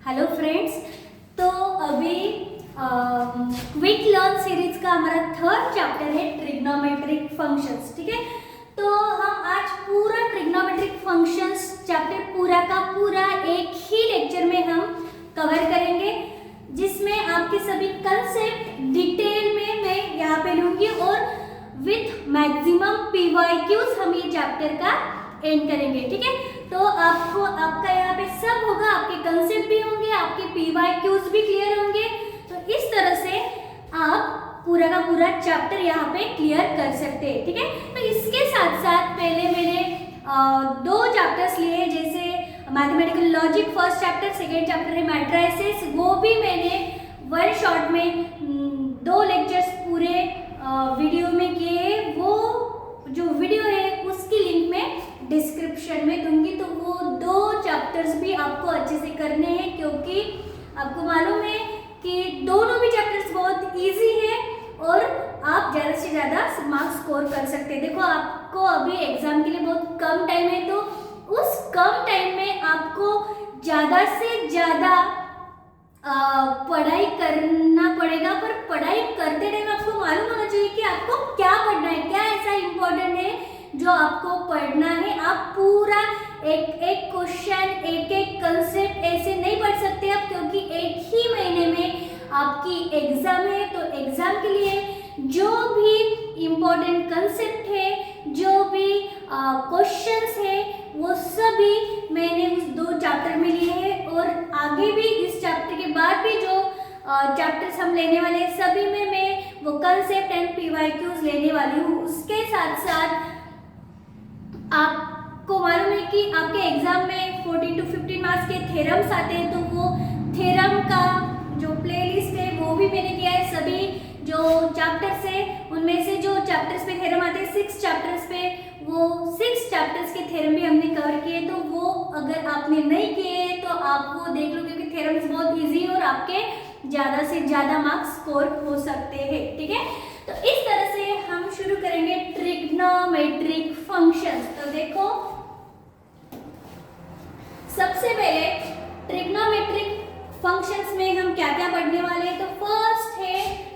Hello friends, तो अभी quick learn series का हमारा थर्ड चैप्टर है ट्रिग्नोमेट्रिक फंक्शंस। ठीक है, तो हम आज पूरा ट्रिग्नोमेट्रिक फंक्शंस चैप्टर पूरा का पूरा एक ही लेक्चर में हम कवर करेंगे, जिसमें आपके सभी कंसेप्ट डिटेल में मैं यहाँ पे लूंगी और विथ मैक्सिमम PYQs हम ये चैप्टर का एंड करेंगे। ठीक है, तो आपको आपका यहाँ पे सब होगा, आपके कंसेप्ट भी होंगे, आपके PYQs भी क्लियर होंगे। तो इस तरह से आप पूरा का पूरा चैप्टर यहाँ पे क्लियर कर सकते हैं। ठीक है, तो इसके साथ साथ पहले मैंने दो चैप्टर्स लिए, जैसे mathematical logic first chapter, second chapter है मैट्रिसेस, वो भी मैंने वन शॉट में दो लेक्चर्स पूरे वीडियो में किए। वो जो वीडियो है उसकी लिंक में डिस्क्रिप्शन में दूंगी, तो वो दो चैप्टर्स भी आपको अच्छे से करने हैं, क्योंकि आपको मालूम है कि दोनों भी चैप्टर्स बहुत इजी है और आप ज़्यादा से ज़्यादा मार्क्स स्कोर कर सकते हैं। देखो, आपको अभी एग्जाम के लिए बहुत कम टाइम है, तो उस कम टाइम में आपको ज़्यादा से ज़्यादा पढ़ाई करना पड़ेगा। पर पढ़ाई करते टाइम आपको मालूम होना चाहिए कि आपको क्या पढ़ना है, क्या ऐसा इम्पोर्टेंट है जो आपको पढ़ना है। आप पूरा एक एक क्वेश्चन, एक एक कंसेप्ट ऐसे नहीं पढ़ सकते आप, क्योंकि एक ही महीने में आपकी एग्जाम है। तो एग्जाम के लिए जो भी इम्पोर्टेंट कंसेप्ट है, जो भी क्वेश्चंस है, वो सभी मैंने उस दो चैप्टर में लिए हैं, और आगे भी इस चैप्टर के बाद भी जो चैप्टर्स हम लेने वाले हैं, सभी में मैं वो कंसेप्ट एंड PYQs लेने वाली हूँ। उसके साथ साथ आपको मालूम है कि आपके एग्जाम में 14 to 15 मार्क्स के थ्योरम्स आते हैं, तो वो थ्योरम का जो प्लेलिस्ट है वो भी मैंने किया है। सभी जो चैप्टर्स है उनमें से जो चैप्टर्स पे थ्योरम आते हैं 6 चैप्टर्स पे, वो 6 चैप्टर्स के थ्योरम भी हमने कवर किए। तो वो अगर आपने नहीं किए तो आप वो देख लो, क्योंकि थ्योरम्स बहुत ईजी है और आपके ज़्यादा से ज़्यादा मार्क्स स्कोर हो सकते हैं। ठीक है, तो इस तरह से हम शुरू करेंगे ट्रिग्नोमेट्रिक फंक्शंस। तो देखो, सबसे पहले ट्रिग्नोमेट्रिक फंक्शंस में हम क्या क्या पढ़ने वाले हैं। तो फर्स्ट है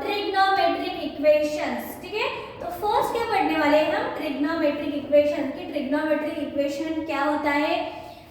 ट्रिग्नोमेट्रिक इक्वेशंस। ठीक है, तो फर्स्ट क्या पढ़ने वाले हैं हम, ट्रिग्नोमेट्रिक इक्वेशन की ट्रिग्नोमेट्रिक इक्वेशन क्या होता है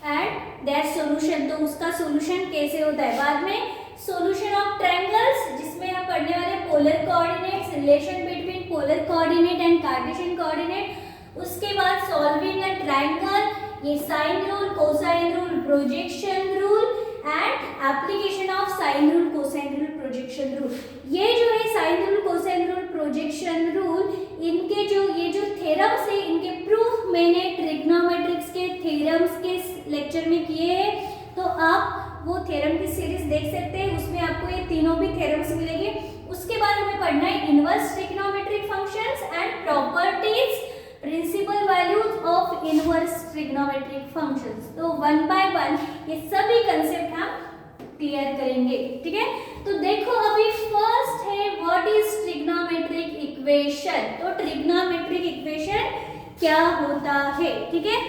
एंड देयर सॉल्यूशन, तो उसका सॉल्यूशन कैसे होता है। बाद में सॉल्यूशन ऑफ ट्रायंगल्स, जिसमें हम पढ़ने वाले polar coordinates, relation between polar coordinate and cartesian coordinate. उसके बाद सॉल्विंग अ ट्रायंगल, ये sine rule, cosine rule, projection rule and application of sine rule, cosine rule, projection rule. ये जो है sine rule, cosine rule, projection rule, इनके जो ये जो थ्योरम्स है, इनके प्रूफ मैंने ट्रिग्नोमेट्रिक्स के थ्योरम्स के लेक्चर में किए हैं। तो आप वो थ्योरम की सीरीज देख सकते हैं, उसमें आपको ये तीनों भी थ्योरम्स मिलेंगे। उसके बाद हमें पढ़ना है inverse trigonometric functions and properties, principal values of inverse trigonometric functions. तो वन बाय वन ये सभी कंसेप्ट हम क्लियर करेंगे। ठीक है, तो देखो, अभी फर्स्ट है व्हाट इज ट्रिग्नोमेट्रिक इक्वेशन। तो ट्रिग्नोमेट्रिक इक्वेशन क्या होता है। ठीक है,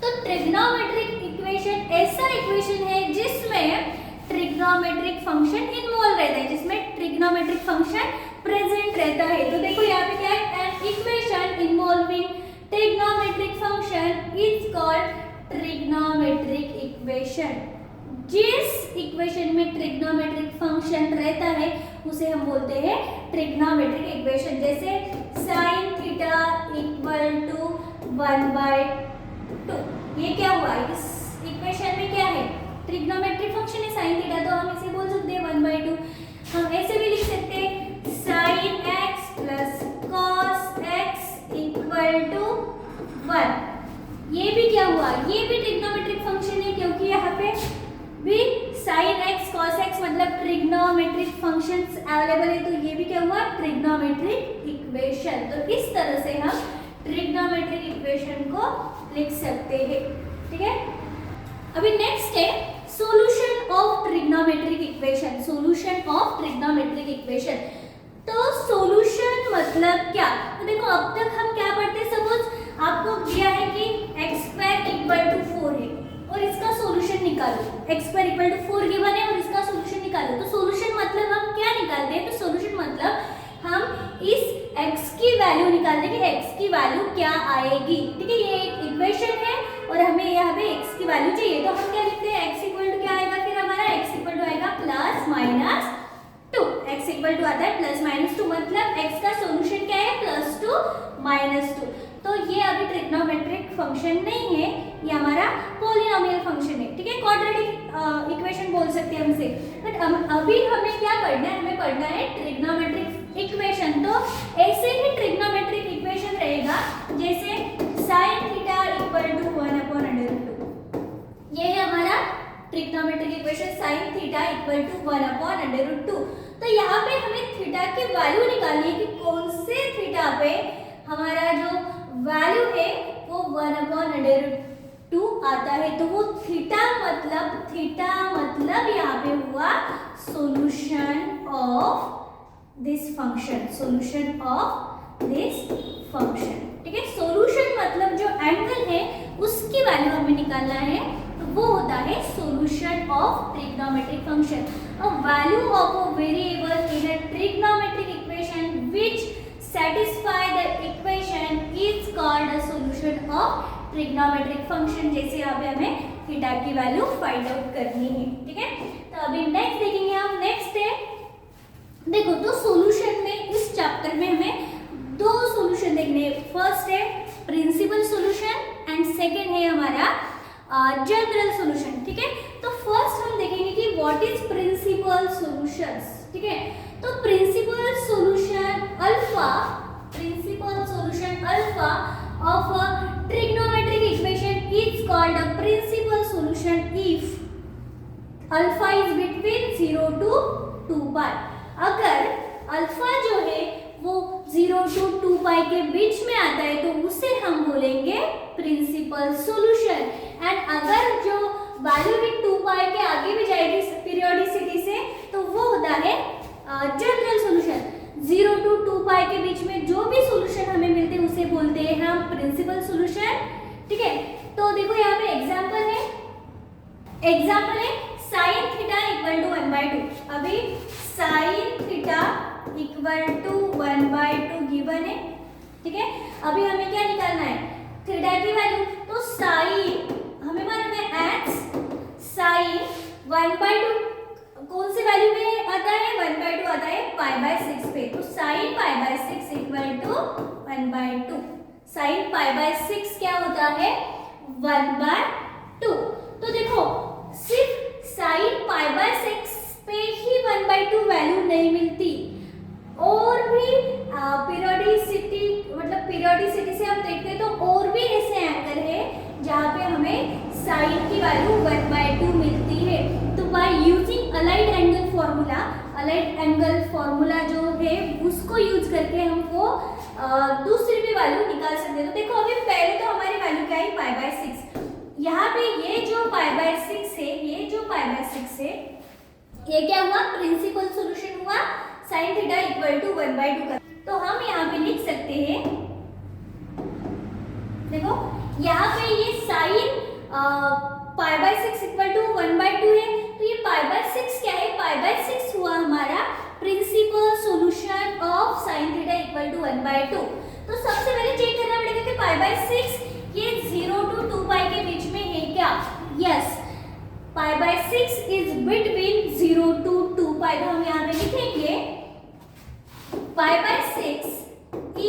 तो ट्रिग्नोमेट्रिक इक्वेशन ऐसा इक्वेशन है जिसमें ट्रिग्नोमेट्रिक फंक्शन इन्वॉल्व रहता है, जिसमें ट्रिग्नोमेट्रिक फंक्शन प्रेजेंट रहता है। तो देखो यहाँ पे क्या है, an equation involving trigonometric function is called trigonometric equation. जिस इक्वेशन में ट्रिग्नोमेट्रिक फंक्शन रहता है उसे हम बोलते हैं ट्रिग्नोमेट्रिक इक्वेशन। जैसे साइन थीटा इक्वल टू 1/2, ये क्या हुआ, इस इक्वेशन में क्या है, ट्रिग्नोमेट्रिक फंक्शन है साइन थीटा, तो हम इसे बोल सकते हैं 1/2। हम ऐसे भी लिख सकते हैं sine x plus cos x equal to 1। ये भी क्या हुआ, ये भी ट्रिग्नोमेट्रिक फंक्शन है, क्योंकि यहाँ पे भी साइन x कॉस x मतलब ट्रिग्नोमेट्रिक फंक्शंस अवेलेबल है, तो ये भी क्या हुआ, ट्रिग्नोमेट्रिक इक्वेशन। तो इस तरह से हम ट्रिग्नोमेट्रिक इक्वेशन को लिख सकते हैं। ठीक है, अभी नेक्स्ट है solution of trigonometric equation. Solution of trigonometric equation, तो सॉल्यूशन मतलब क्या। तो देखो, अब तक हम क्या पढ़ते, सपोज आपको दिया है कि x² = 4 है और इसका सॉल्यूशन निकालो। X square equal to 4 given है और इसका सोल्यूशन निकालो। तो सोल्यूशन मतलब हम क्या निकालते हैं, तो सोल्यूशन मतलब हम इस x की वैल्यू निकालते हैं कि x की वैल्यू क्या आएगी। ठीक है, ये एक इक्वेशन है और हमें यहाँ पे x की वैल्यू चाहिए, तो हम क्या लिखते हैं, x इक्वल टू क्या आएगा, फिर हमारा x इक्वल टू आएगा plus minus 2। x equal to आता है प्लस माइनस 2, मतलब x का सोल्यूशन क्या है, प्लस 2 माइनस 2। तो ये अभी ट्रिग्नोमेट्रिक फंक्शन नहीं है, ये हमारा पॉलिनोमियल फंक्शन है। ठीक है, क्वाड्रेटिक इक्वेशन बोल सकते हैं हमसे। बट अभी हमें क्या पढ़ना है, हमें पढ़ना है ट्रिग्नोमेट्रिक इक्वेशन। तो ऐसे ही ट्रिग्नोमेट्रिक इक्वेशन रहेगा जैसे sin थीटा इक्वल टू 1/√2। ये है हमारा trigonometric equation sin theta equal to 1/√2। तो यहाँ पे हमें थीटा की वैल्यू निकालनी है कि कौन से थीटा पे हमारा जो वैल्यू है वो 1/√2 आता है। तो वो थीटा मतलब यहाँ पे हुआ solution of this function, solution of this function. ठीक है, सॉल्यूशन मतलब जो एंगल है उसकी वैल्यू हमें निकालना है, तो वो होता है solution of trigonometric function. A value of a variable in a trigonometric equation which satisfy the equation is called a solution of trigonometric function। जैसे यहाँ पे हमें थीटा की वैल्यू फाइंड आउट करनी है। ठीक है, तो अभी नेक्स्ट देखेंगे हम। नेक्स्ट है, देखो तो सॉल्यूशन में इस चैप्टर में हमें दो सॉल्यूशन देखने हैं। फर्स्ट है प्रिंसिपल सॉल्यूशन एंड सेकंड है हमारा जनरल सॉल्यूशन। ठीक है, तो फर्स्ट हम देखेंगे कि व्हाट इज प्रिंसिपल सॉल्यूशंस। ठीक है, तो principal solution alpha of a trigonometric equation is called a principal solution if alpha is between 0 to 2 pi. अगर अल्फा जो है वो 0 to 2 पाई के बीच में आता है तो उसे हम बोलेंगे प्रिंसिपल सॉल्यूशन। एंड अगर जो वैल्यू भी 2 पाई के आगे भी जाएगी पीरियोडिसिटी से तो वो होता है जनरल सॉल्यूशन। 0 to 2 पाई के बीच में जो भी सॉल्यूशन हमें मिलते हैं उसे बोलते हैं हम प्रिंसिपल सॉल्यूशन। ठीक है, तो देखो यहाँ पे एग्जांपल है sin थीटा इक्वल टू 1/2। अभी sin theta equal to 1/2 given है। ठीक है, अभी हमें क्या निकालना है, थीटा की वैल्यू। तो sin हमें मालूम है x sin 1/2 कौन सी वैल्यू पे आता है, 1/2 आता है π/6 पे। तो sin π/6 इक्वल टू 1/2। sin π/6 क्या होता है, 1/2। तो देखो सिर्फ sin π/6 पे ही 1/2 वैल्यू नहीं मिलती, और भी पीरियोडिसिटी से हम देखते हैं तो और भी ऐसे एंगल है जहाँ पे हमें sin की वैल्यू 1/2 मिलती है। तो by using allied angle formula जो है उसको यूज करके हम वो दूसरी भी वैल्यू निकाल सकते हैं। तो देखो अभी पहले तो हमारी वैल्यू क्या है, π/6। यहाँ पे ये जो π/6 है, ये क्या हुआ, प्रिंसिपल सॉल्यूशन हुआ sin थीटा इक्वल टू 1/2 का। तो हम यहाँ पे लिख सकते हैं, देखो यहाँ पे ये sin π/6 इक्वल टू 1/2 है, तो ये π/6 क्या है, π/6 हुआ हमारा principal solution of sin theta equal to 1/2। तो सबसे पहले चेक करना पड़ेगा कि π/6 ये 0 to 2 पाई के बीच में है क्या। यस, π/6 इज बिटवीन 0 to 2 पाई। तो हम यहाँ पे लिखेंगे π/6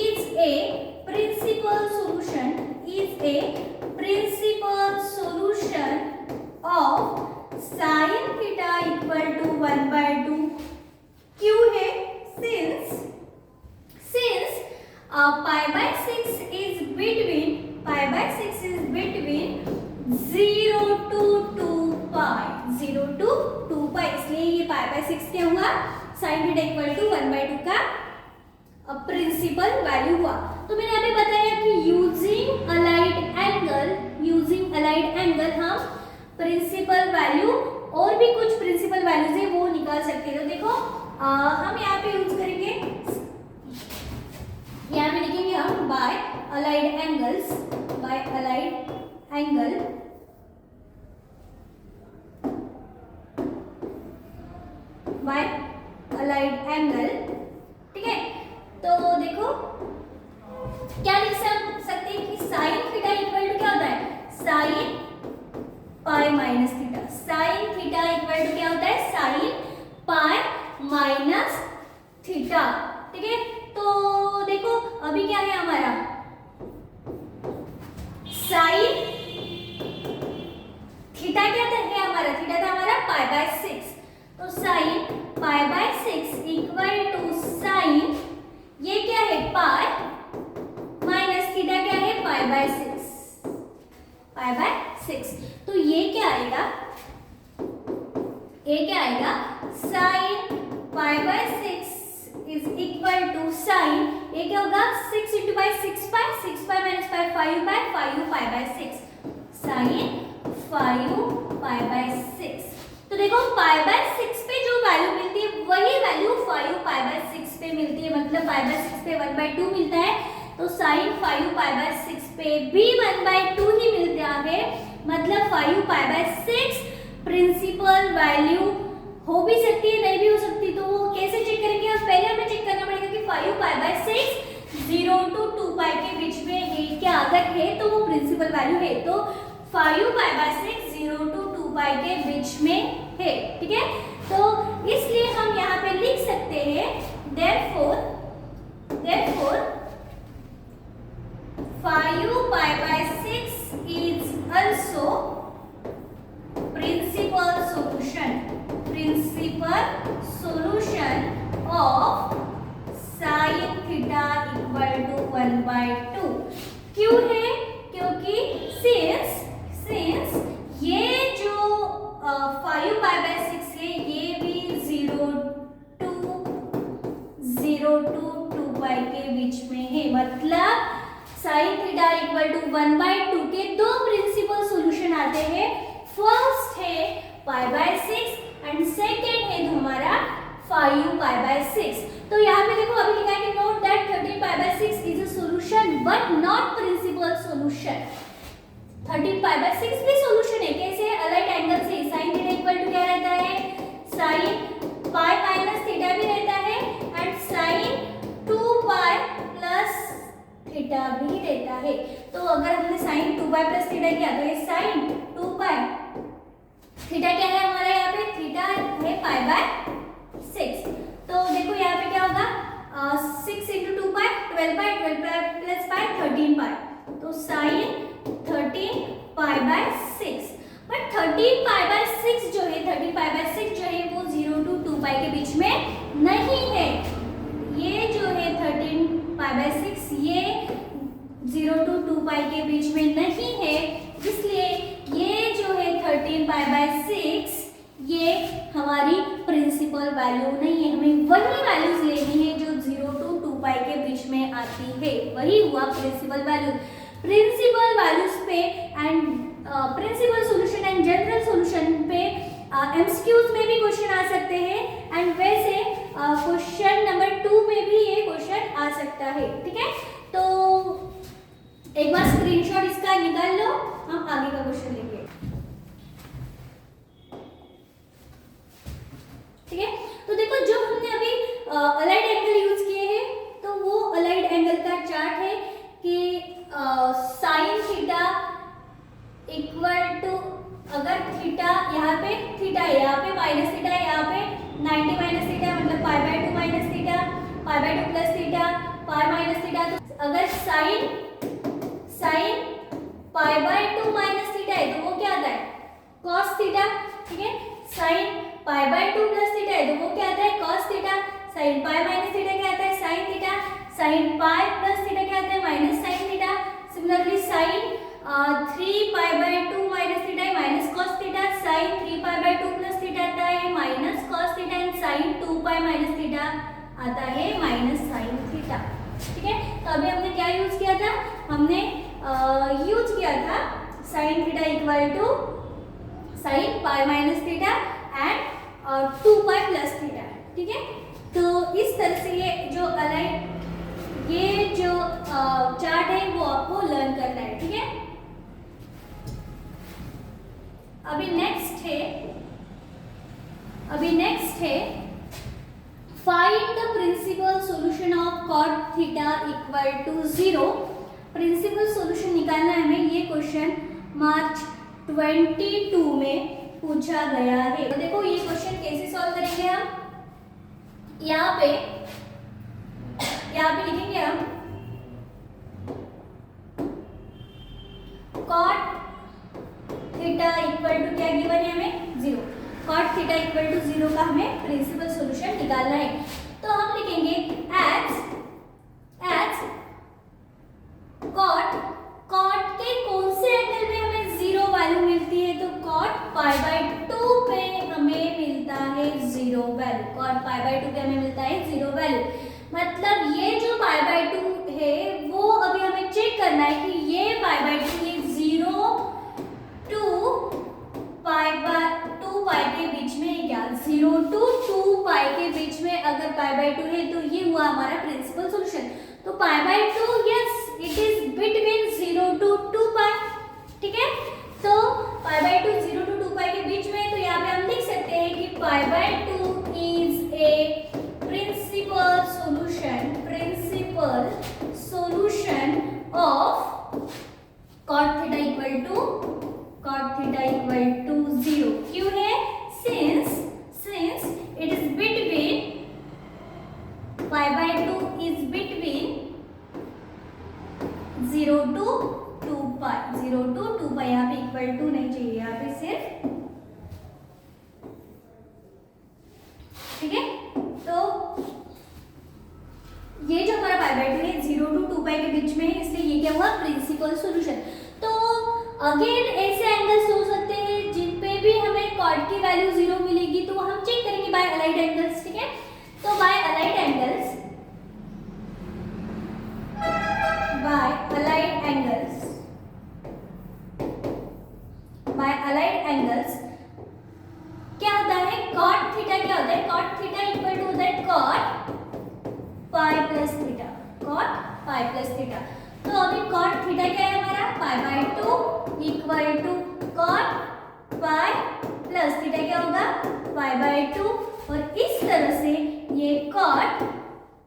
is a principal solution of sin theta equal to 1/2। क्यों है, since π/6 is between 0 to 2 पाई, इसलिए ये π/6 क्या हुआ, sin थीटा इक्वल टू 1/2 का प्रिंसिपल वैल्यू हुआ। तो मैंने अभी बताया कि यूजिंग अलाइड एंगल हम प्रिंसिपल वैल्यू और भी कुछ प्रिंसिपल वैल्यूज है वो निकाल सकते हैं। तो देखो हम यहाँ पे यूज करेंगे, यहाँ पे लिखेंगे हम by allied angle by allied angle, ठीक है। तो देखो क्या लिख सकते हैं कि साइन थीटा इक्वल टू क्या होता है, sine pi minus theta. Sine theta equal to क्या होता है, साइन पाई माइनस थीटा, ठीक है। तो देखो अभी क्या है हमारा, साइन थीटा क्या है हमारा, थीटा था हमारा पाई बाय 6, तो sine pi by 6 equal to sine, ये क्या है पाई माइनस थीटा क्या है पाई बाय 6, पाई बाय 6। तो ये क्या आएगा, ये क्या आएगा, sine pi by 6 is equal to sine, ये क्या होगा 6 into by 6 pi, 6 pi minus pi 5 by 5 pi by 6, sine 5 pi by 6। तो देखो पाई बाय 6 पे जो वैल्यू मिलती है वही वैल्यू 5 पाई बाय 6 पे मिलती है, मतलब पाई बाय 6 पे 1/2 मिलता है, तो साइन 5 पाई बाय 6 पे भी 1/2 ही मिलता है, मतलब 5 पाई बाय 6 प्रिंसिपल वैल्यू हो भी सकती है, नहीं भी हो सकती। तो वो कैसे चेक करेंगे, अब पहले हमें चेक करना पड़ेगा कि 5 पाई बाय 6 0 to 2 पाई के बीच में है क्या, अगर है तो वो प्रिंसिपल वैल्यू है, तो 5 पाई बाय 6 0 to 2 पाई के बीच में है, ठीक है। तो इसलिए हम यहाँ पे लिख सकते हैं therefore 5 pi by 6 is also principal solution of sin theta equal to 1/2। क्यों है, क्योंकि since ये जो 5 पाई बाय 6 है ये भी 0 to 2 पाई के बीच में है, मतलब sin थीटा इक्वल टू 1/2 के दो प्रिंसिपल सॉल्यूशन आते हैं। फर्स्ट है पाई बाय 6 एंड सेकेंड है हमारा 5 पाई बाय 6। तो यहाँ पे देखो अभी लिखा है कि note that 13 pi by 6 is a solution but not principal solution. 13 pi by 6 भी सॉल्यूशन है, कैसे, अलाइट एंगल से। sin थीटा इक्वल टू क्या रहता है, sin पाई माइनस थीटा भी रहता है and sin 2 pi plus theta भी रहता है। तो अगर हमने sin 2 पाई प्लस थीटा किया तो ये sin 2 पाई, थीटा क्या है हमारा, यहाँ पे थीटा है पाई बाय 6। तो देखो यहाँ पे क्या होगा, 6 इंटू 2 पाई 12 पाई, 12 पाई प्लस पाई 13 पाई, तो sin 13 pi by 6। But 13 pi by 6 जो है, 13 पाई बाय 6 जो है वो 0 to 2 पाई के बीच में नहीं है। ये जो है 13 पाई बाय 6 ये 0 to 2 पाई के बीच में नहीं है, इसलिए ये जो है 13 पाई बाय 6 ये हमारी प्रिंसिपल वैल्यू नहीं है। हमें वही वैल्यूज लेनी है जो 0 to 2 पाई के बीच में आती है, वही हुआ प्रिंसिपल वैल्यू। प्रिंसिपल वैल्यूज पे and principal solution and general solution पे एमसीक्यूज में भी क्वेश्चन आ सकते हैं एंड वैसे क्वेश्चन नंबर 2 में भी ये क्वेश्चन आ सकता है, ठीक है। तो एक बार स्क्रीनशॉट इसका निकाल लो, हम आगे का क्वेश्चन लेंगे, ठीक है। तो देखो जो हमने अभी अलाइड एंगल यूज किए हैं, तो वो अलाइड एंगल का चार्ट है कि साइन थीटा इक्वल टू, अगर थीटा यहाँ पे थीटा है, यहाँ पे माइनस थीटा है, यहाँ पे 90 माइनस थीटा मतलब पाई by 2 minus theta, pi by 2 plus theta, pi minus theta. तो अगर sign pi by 2 minus theta है तो वो क्या आता है, कॉस थीटा, ठीक है। Sine pi by 2 plus theta है तो वो क्या आता है, cos theta. Sine pi minus theta क्या आता है, sine theta. Sine pi plus theta क्या आता है, minus sine theta. Similarly sine 3 pi by 2 minus theta है minus cos theta, sine 3 pi by 2 plus theta आता है minus cos theta and sine 2 pi minus theta आता है minus sine theta, ठीक है। तो अभी हमने क्या यूज किया था, हमने यूज किया था sine theta equal to sine pi minus theta and 2 pi plus theta, ठीक है। तो इस तरह से ये जो अलाइड ये जो चार्ट है वो आपको लर्न करना है, ठीक है। अभी नेक्स्ट है find the principal solution of cot theta equal to 0। Principal solution निकालना है हमें, ये क्वेश्चन मार्च 22 में पूछा गया है। तो देखो ये क्वेश्चन कैसे सॉल्व करेंगे हम, यहाँ पे लिखेंगे हम कॉट थीटा इक्वल टू क्या गिवन है हमें 0। कॉट थीटा इक्वल टू 0 का हमें प्रिंसिपल सॉल्यूशन निकालना है। तो हम लिखेंगे एज कॉट के कौन से एंगल में हमें 0 वैल्यू मिलती है, तो कॉट π/2 पे हमें मिलता है 0 वैल्यू। कॉट π/2 पे हमें मिलता है 0 वैल्यू। मतलब ये जो π/2 है वो अभी हमें चेक करना है कि ये π/2 ये 0 to π के बीच में है क्या, 0 to 2π के बीच में अगर π/2 है तो ये हुआ हमारा प्रिंसिपल सॉल्यूशन। तो π/2 yes it is between 0 to 2π, ठीक है। तो π/2 0 to 2π के बीच में, तो यहाँ पे हम लिख सकते हैं कि π/2 is a principal solution of cot theta equal to 0। क्यों है, since it is between π/2 is between 0 to 2π। 0 to 2π यहाँ पे इक्वल टू नहीं चाहिए, यहाँ पे सिर्फ, ठीक है। तो ये जो हमारा π/2 है 0 to 2π के बीच में है, इसलिए ये क्या हुआ प्रिंसिपल सॉल्यूशन। तो अगेन ऐसे एंगल्स हो सकते हैं जिन पे भी हमें कॉट की वैल्यू 0 मिलेगी, तो हम चेक करेंगे बाय अलाइड एंगल्स, ठीक है। तो बाय अलाइड एंगल्स क्या होता है, कॉट थीटा क्या होता है, कॉट थीटा इक्वल टू होता है cot pi plus theta, cot pi plus theta. तो अभी कॉट थीटा क्या है हमारा, π/2 equal to cot pi plus theta क्या होगा π/2, और इस तरह से ये कॉट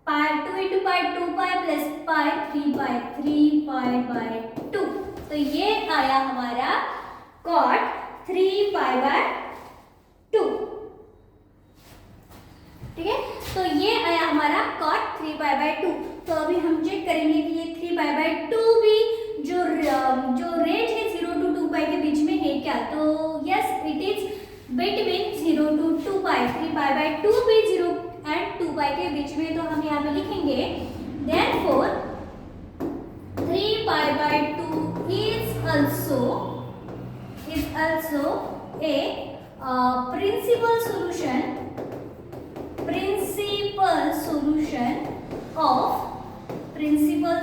π/2 into π/2π प्लस पाई 3π/2। तो ये आया हमारा कॉट 3π/2, ठीक है। तो ये आया हमारा कॉट 3π/2। तो अभी हम चेक करेंगे कि ये 3π/2 भी जो रेंज है 0 to 2π के बीच में है क्या, तो yes it is between 0 to 2π। 3π/2 भी 0 and 2π के बीच में, तो हम यहाँ पे लिखेंगे therefore 3π/2 is also a principal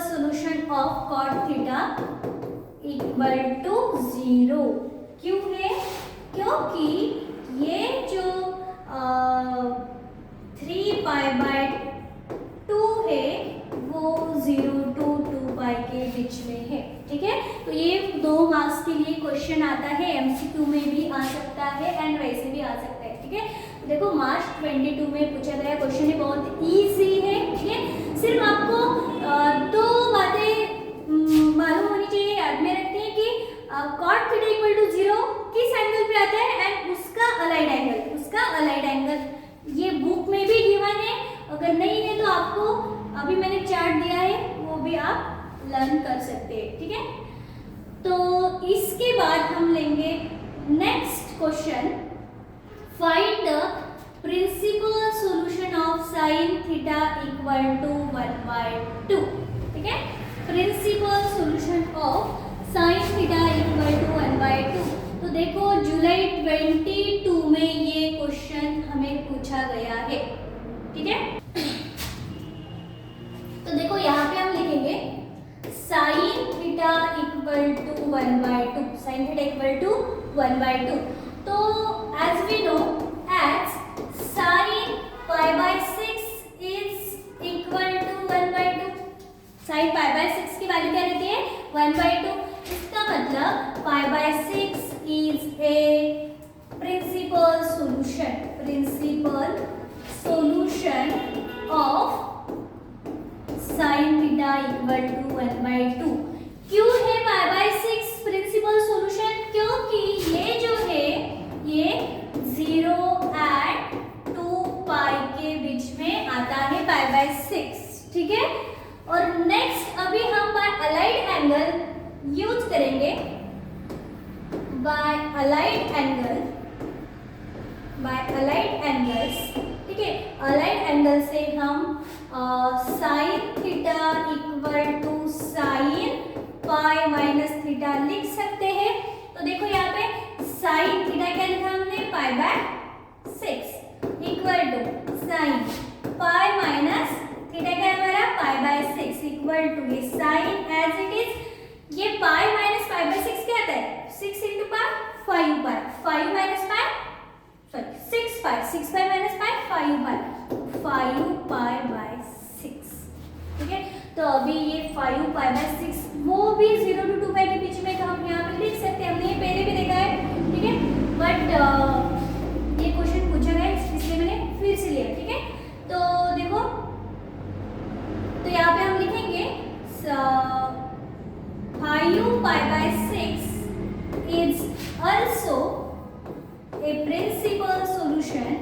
solution of cot theta equal to 0। क्यों है, क्योंकि ये जो 3π/2 है वो 0 to 2π के बीच में है, ठीक है। तो ये 2 मार्क्स के लिए क्वेश्चन आता है, एमसीक्यू में भी आ सकता है एंड वैसे भी आ सकता है, ठीक है। देखो मार्च 22 में पूछा गया क्वेश्चन है, बहुत इजी है, ठीक है। सिर्फ आपको 2 बातें मालूम होनी चाहिए, याद में रखते हैं कि कॉट थीटा इक्वल टू 0 किस एंगल पे आता है एंड उसका अलाइड एंगल ये बुक में भी गिवन है, अगर नहीं है तो आपको अभी मैंने चार्ट दिया है वो भी आप लर्न कर सकते हैं, ठीक है। तो इसके बाद हम लेंगे next question, find the principal solution of sine theta equal to 1/2, ठीक है। Principal solution of sine theta equal to 1/2। तो देखो जुलाई 22 में ये क्वेश्चन हमें पूछा गया है, ठीक है। तो देखो यहाँ पे हम लिखेंगे sine theta equal to 1/2, sine theta equal to 1/2। तो as we know as sine π/6 is equal to 1/2। Sine π/6 की वैल्यू क्या रहती है 1/2। इसका मतलब π/6 is a principal solution of sin theta equal to 1/2। क्यों है π/6 प्रिंसिपल सॉल्यूशन? क्योंकि ये जो है ये 0 and 2 पाई के बीच में आता है π/6, ठीक है। और नेक्स्ट अभी हम बाय अलाइड एंगल यूज करेंगे। बाय अलाइड एंगल्स, ठीक है। अलाइड एंगल से हम sine theta equal to sine pi minus theta लिख सकते हैं। तो देखो यहाँ पे साइन थीटा क्या लिखा हमने, π/6 equal to sine pi minus theta क्या है हमारा, π/6 इक्वल टू ये साइन एज इट इज। ये पाई माइनस π/6 क्या आता है, 6 into pi 5 pi, 5 minus pi sorry 6 pi, 6 pi minus pi 5 pi, 5 π/6, ठीक है। तो अभी ये 5 π/6 वो भी 0 to 2 पाई के बीच में हम यहाँ पे लिख सकते हैं। हमने ये पहले भी देखा है, ठीक है। बट ये क्वेश्चन पूछा गया इसलिए मैंने फिर से लिया, ठीक है। तो देखो, तो यहाँ पे हम लिखेंगे 5 π/6 is also a principal solution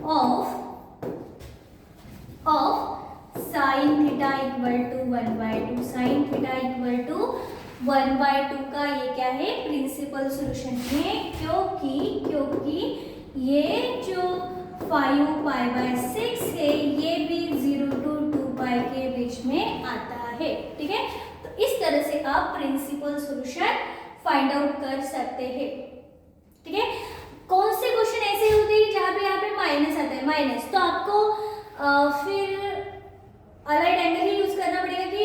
of sin theta equal to 1/2। sin theta equal to 1/2 का ये क्या है, प्रिंसिपल सॉल्यूशन है। क्योंकि ये जो 5 π/6 है ये भी 0 to 2 पाई के बीच में आता है, ठीक है। तो इस तरह से आप प्रिंसिपल सॉल्यूशन फाइंड आउट कर सकते हैं, ठीक है। कौन से क्वेश्चन ऐसे होते हैं जहाँ पे यहाँ पे माइनस आता है, माइनस, तो आपको फिर अलाइड एंगल ही यूज करना पड़ेगा कि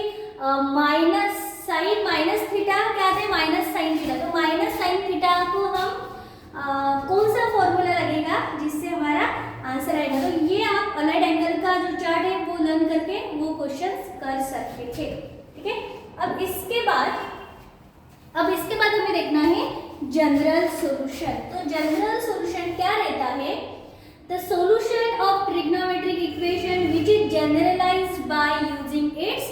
माइनस साइन माइनस थीटा क्या आता है, माइनस साइन थीटा। तो माइनस साइन थीटा को हम कौन सा फॉर्मूला लगेगा जिससे हमारा आंसर आएगा। तो ये आप अलाइड एंगल का जो चार्ट है वो लर्न करके वो क्वेश्चंस कर सकते थे, ठीक है। अब इसके बाद हमें देखना है जनरल सॉल्यूशन। तो जनरल सॉल्यूशन क्या रहता है, the solution of trigonometric equation which is generalized by using its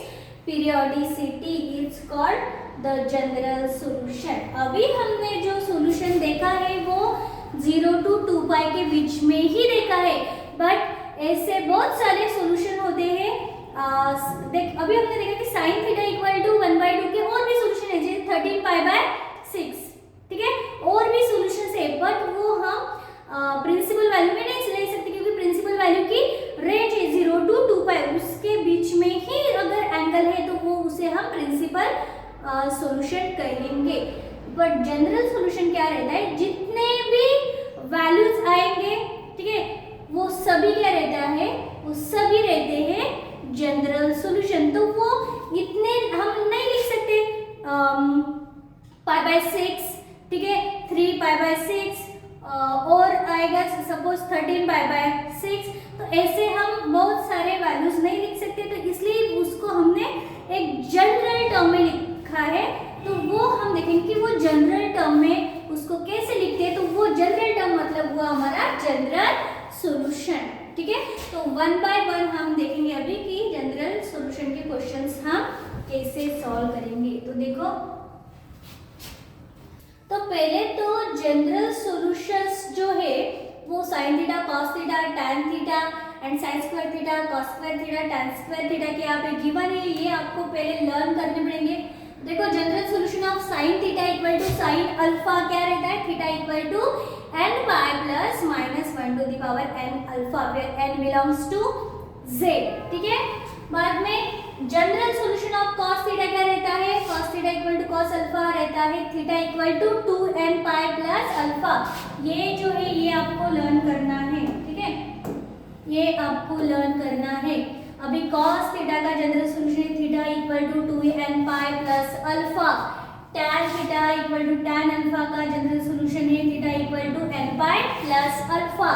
periodicity is called the general solution. अभी हमने जो सॉल्यूशन देखा है वो 0 to 2 पाई के बीच में ही देखा है, बट ऐसे बहुत सारे सॉल्यूशन होते हैं। अभी हमने देखा कि sin थीटा इक्वल टू 1/2 के और भी सॉल्यूशन है, जैसे 13 π/6, ठीक है। और भी सॉल्यूशंस है, बट वो हम प्रिंसिपल वैल्यू में नहीं ले सकते क्योंकि प्रिंसिपल वैल्यू की रेंज है 0 to 2 पाई, उसके बीच में ही अगर एंगल है तो वो उसे हम प्रिंसिपल सॉल्यूशन कहेंगे। बट जनरल सॉल्यूशन क्या रहता है, जितने भी वैल्यूज आएंगे, ठीक है, वो सभी क्या रहता है, वो सभी रहते हैं जनरल सॉल्यूशन। तो वो इतने हम नहीं लिख सकते π/6, ठीक है, 3 π/6 और आएगा सपोज 13 π/6। तो ऐसे हम बहुत सारे वैल्यूज नहीं लिख सकते, तो इसलिए उसको हमने एक जनरल टर्म में लिखा है। तो वो हम देखेंगे कि वो जनरल टर्म में उसको कैसे लिखते हैं। तो वो जनरल टर्म मतलब हुआ हमारा जनरल सॉल्यूशन, ठीक है। तो 1 by 1 हम देखेंगे अभी कि जनरल सॉल्यूशन के क्वेश्चंस हम कैसे सॉल्व करेंगे। तो देखो, तो पहले तो जनरल सॉल्यूशंस जो है वो sin theta, cos theta, tan theta and sin square theta, cos square theta, tan square theta के यहाँ पे गिवन है, ये आपको पहले लर्न करने पड़ेंगे। देखो, general solution of sin theta equal to sin alpha क्या रहता है, theta equal to n pi plus minus 1 to the power n alpha, where n belongs to z, ठीक है। बाद में general solution of cos theta क्या रहता है, cos theta equal to cos alpha रहता है, theta equal to 2n pi plus alpha. ये जो है ये आपको लर्न करना है, ठीक है, ये आपको लर्न करना है। अभी cos थीटा का जनरल सॉल्यूशन है theta equal to 2n pi plus alpha, tan theta equal to tan alpha का जनरल सॉल्यूशन है theta equal to n pi plus alpha,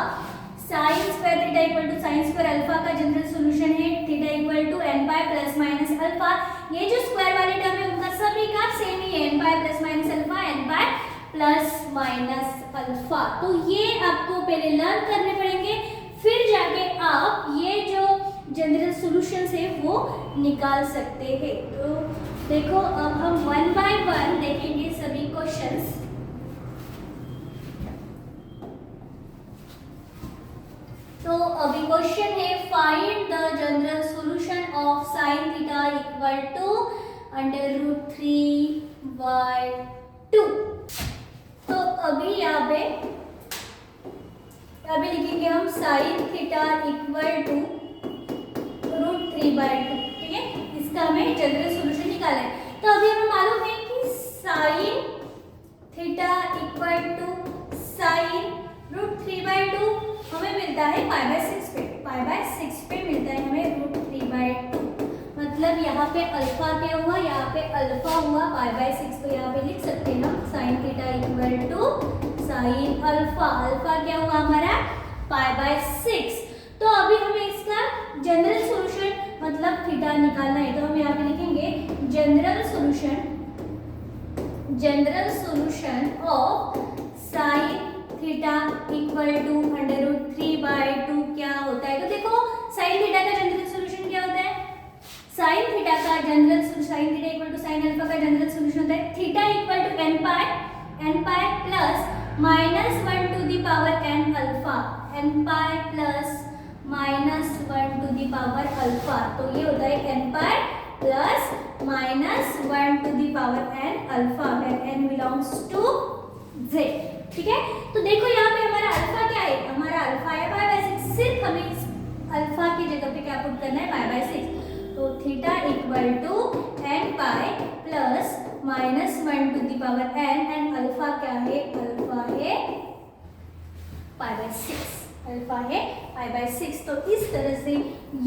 sin square theta equal to sin square alpha का general solution है theta equal to n pi plus minus alpha. ये जो square वाले term है उनका सभी का सेम ही है, n pi plus minus alpha, n pi plus minus alpha. तो ये आपको पहले लर्न करने पड़ेंगे, फिर जाके आप ये जो जनरल सॉल्यूशंस है वो निकाल सकते हैं। तो देखो अब हम वन बाय वन देखेंगे सभी क्वेश्चंस। तो अभी क्वेश्चन है find the general solution of sine theta equal to √3/2। तो अभी यहाँ पे लिखेंगे हम साइन थीटा इक्वल टू √3/2, ठीक है। इसका हमें जनरल सॉल्यूशन निकालना है। तो अभी हमें मालूम है कि sine theta equal to sine √3/2 हमें मिलता है π/6 पे, π/6 पे मिलता है हमें √3/2। मतलब यहाँ पे अल्फा क्या हुआ, यहाँ पे अल्फा हुआ π/6, तो यहाँ पे लिख सकते हैं हम sine theta equal to sine alpha. Alpha क्या हुआ हमारा π/6। तो अभी हमें इसका जनरल सॉल्यूशन मतलब थीटा निकालना है। तो हम यहाँ पे लिखेंगे general solution of sine theta equal to √3/2 क्या होता है। तो देखो साइन थीटा का जनरल सॉल्यूशन क्या होता है, sine theta equal to sine alpha का जनरल सॉल्यूशन होता है theta equal to n pi plus -1 to the power n alpha, n pi plus -1 to the power alpha. तो ये होता है n pi plus -1 to the power n alpha, where n belongs to z, ठीक है। तो देखो यहाँ पे हमारा अल्फा क्या है, हमारा अल्फा है π/6। सिर्फ हमें इस अल्फा की जगह पे क्या पुट करना है, π/6। तो theta equal to n pi plus -1 to the power n and alpha क्या है, अल्फा है π/6, अल्फा है π/6। तो इस तरह से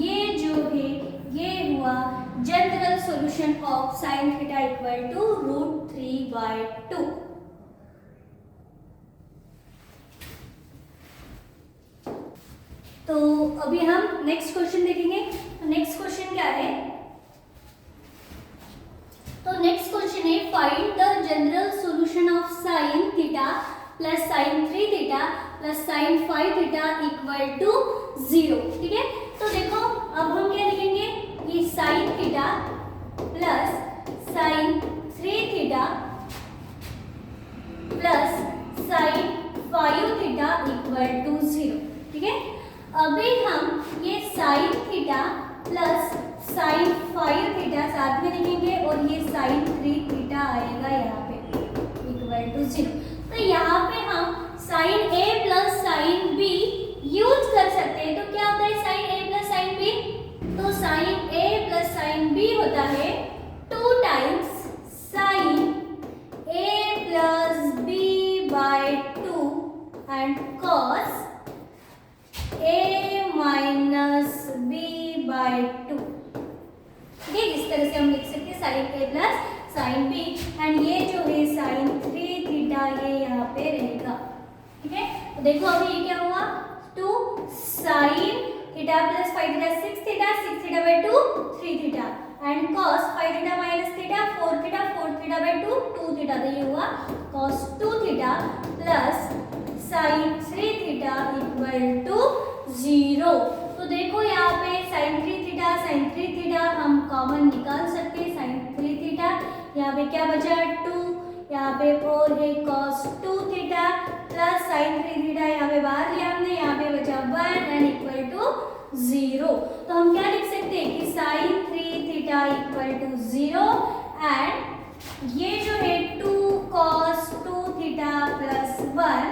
ये जो है ये हुआ general solution of sine theta equal to √3/2। तो अभी हम नेक्स्ट क्वेश्चन देखेंगे। तो नेक्स्ट क्वेश्चन क्या है, तो नेक्स्ट क्वेश्चन है find the general solution of sine theta plus sine 3 theta plus sine 5 theta equal to 0, ठीक है। तो देखो अब हम क्या लिखेंगे, ये sine theta plus sine 3 theta plus sine 5 theta equal to 0, ठीक है। अभी हम ये sine theta plus sine 5 theta साथ में लिखेंगे और ये साइन 3 थीटा आएगा यहाँ पे इक्वल टू 0। तो यहाँ पे हम sine a plus sine b use कर सकते हैं। तो क्या होता है sine a plus sine b, तो sine a plus sine b होता है 2 times sine a plus b/2 and cos a minus b/2, ठीक है। इस तरह से हम लिख सकते हैं sine a plus sine b and ये जो है साइन 3 थीटा ये यहाँ पे रहेगा, ठीक है। तो देखो अभी ये क्या हुआ, 2 साइन थीटा प्लस 5 थीटा 6 थीटा/2 3 theta and cos 5 theta minus theta 4 थीटा/2 2 थीटा। तो ये हुआ cos 2 theta plus sine 3 theta equal to 0। तो देखो यहाँ पे साइन 3 थीटा हम कॉमन निकाल सकते हैं, साइन 3 थीटा यहाँ पे क्या बचा 2, यहाँ पे 4 है cos 2 theta plus sine 3 theta यहाँ पे बाहर लिया हमने, यहाँ पे बचा 1 एंड इक्वल टू 0। तो हम क्या लिख सकते हैं कि sine 3 theta equal to 0 and ये जो है 2 cos 2 theta plus 1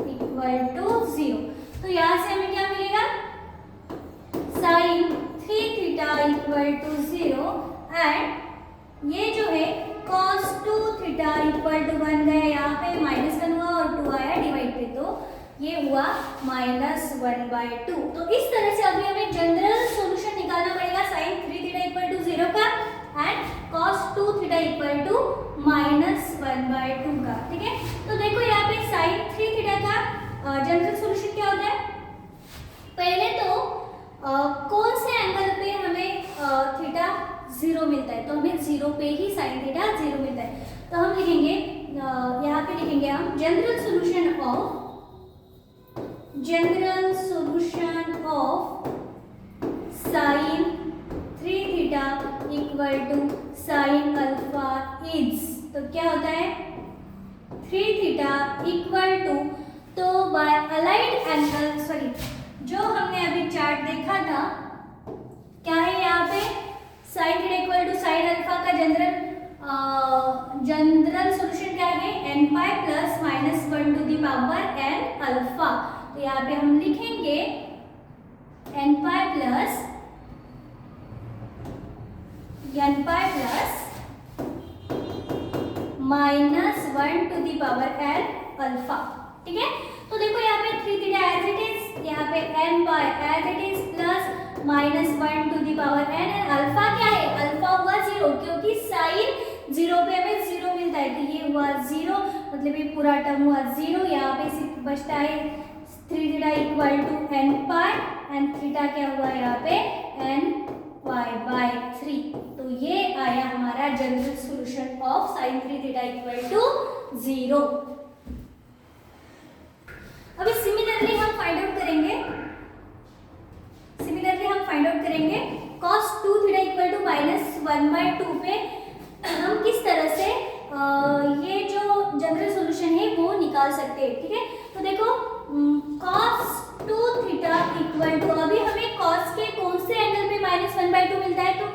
equal to 0। तो यहाँ से हमें क्या मिलेगा, sine 3 theta equal to 0 and ये जो है cos 2 थीटा इक्वल टू 1 गया, यहाँ पे -1 हुआ और 2 आया डिवाइड पे, तो ये हुआ -1/2। तो इस तरह से अभी हमें जनरल सॉल्यूशन निकालना पड़ेगा साइन 3 थीटा इक्वल टू 0 का and cos 2 theta equal to -1/2 का, ठीक है। तो देखो यहाँ पे साइन 3 थीटा का जनरल सॉल्यूशन क्या होता है, पहले तो कौन से एंगल पे हमें थीटा 0 मिलता है, तो हमें 0 पे ही साइन थीटा 0 मिलता है। तो हम लिखेंगे यहाँ पे लिखेंगे हम general solution of sine 3 theta equal to sine alpha is, तो क्या होता है 3 थीटा इक्वल टू, तो बाय अलाइड एंगल, सॉरी जो हमने अभी चार्ट देखा था, क्या है यहाँ पे sine theta equal to sine alpha का जनरल सॉल्यूशन क्या है n pi plus minus 1 to the power n alpha. तो यहाँ पे हम लिखेंगे n pi plus minus 1 to the power n alpha. ठीक है, तो देखो यहाँ पे 3 थीटा एज इट इज, यहाँ पे n pi as it is plus minus 1 to the power n, alpha क्या है, अल्फा हुआ 0, क्योंकि साइन 0 पे हमें 0 मिलता है, तो ये हुआ 0, मतलब ये पूरा टर्म हुआ 0। यहाँ पे सिर्फ बचता है 3 theta equal to n pi, and theta क्या हुआ यहाँ पे n पाई बाय 3। तो ये आया हमारा general solution of sine 3 theta equal to 0। अभी सिमिलरली हम फाइंड आउट करेंगे cos 2 theta equal to minus 1/2 पे हम किस तरह से ये जो जनरल सॉल्यूशन है वो निकाल सकते हैं। ठीक है, तो देखो cos 2 थीटा इक्वल टू, अभी हमें cos के कौन से एंगल पे माइनस 1/2 मिलता है, तो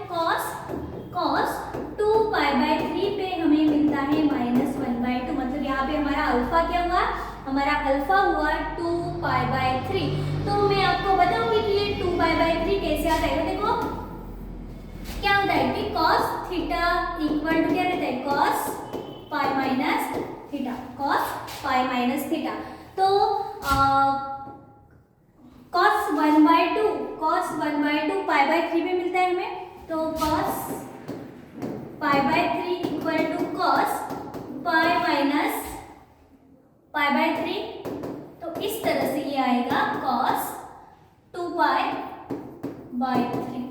cos 2 पाई बाय 3 पे हमें मिलता है माइनस 1/2, मतलब यहाँ पे हमारा अल्फा क्या हुआ, हमारा अल्फा हुआ 2 पाई बाय 3। तो मैं आपको बताऊंगी कि ये 2 पाई बाय 3 कैसे आता है। देखो क्या होता है कि cos थीटा इक्वल टू क्या रहता है, cos pi minus theta, cos pi minus theta. तो cos 1/2 पाई बाय 3 में मिलता है हमें, तो cos pi by 3 equal to cos pi minus pi by 3। तो इस तरह से ये आएगा cos 2 pi by 3,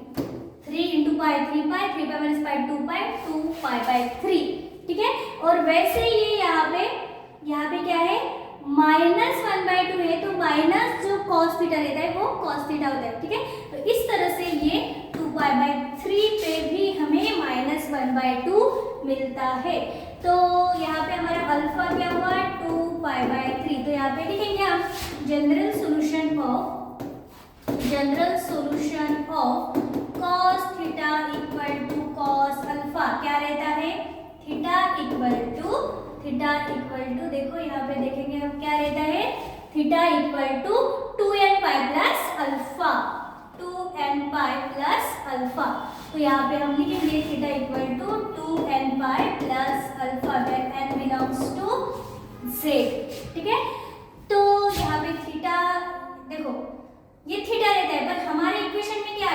3 into pi 3 pi, 3 pi minus pi 2 pi, 2 pi by 3। ठीक है, और वैसे ये यहाँ पे क्या है माइनस 1/2 है, तो माइनस जो cos थीटा रहता है वो cos थीटा होता है। ठीक है, तो इस तरह से ये 2 पाई बाय 3 पे भी हमें माइनस 1/2 मिलता है। तो यहाँ पे हमारा अल्फा क्या हुआ 2 पाई बाय 3, तो यहाँ पे लिखेंगे हम general solution of cos theta equal to cos alpha क्या रहता है, थीटा इक्वल टू देखो यहाँ पे देखेंगे हम क्या रहता है, theta equal to 2n pi plus alpha, 2n pi plus alpha. तो यहाँ पे हम लिखेंगे theta equal to 2n pi plus alpha where n belongs to z। ठीक है, तो यहाँ पे थीटा देखो ये थीटा रहता है, पर हमारे इक्वेशन में क्या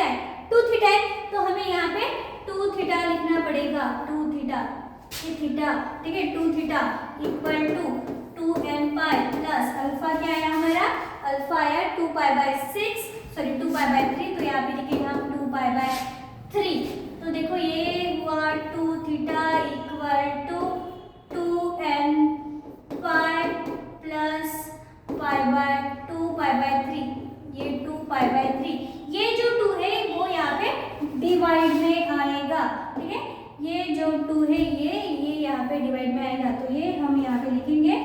है, 2 थीटा है, तो हमें यहाँ पे 2 थीटा लिखना पड़ेगा, 2 थीटा, ये थीटा। ठीक है, 2 theta equal to 2n pi plus alpha क्या आया हमारा, अल्फा आया 2 पाई बाय 3, तो यहाँ पे लिखेंगे हम 2 पाई बाय 3। तो देखो ये हुआ 2 theta equal to 2n pi plus pi by 2 pi by 3, ये 2 पाई बाय 3, ये जो 2 है वो यहाँ पे डिवाइड में आएगा। ठीक है, ये जो 2 है ये यहाँ पे डिवाइड में आएगा, तो ये हम यहाँ पे लिखेंगे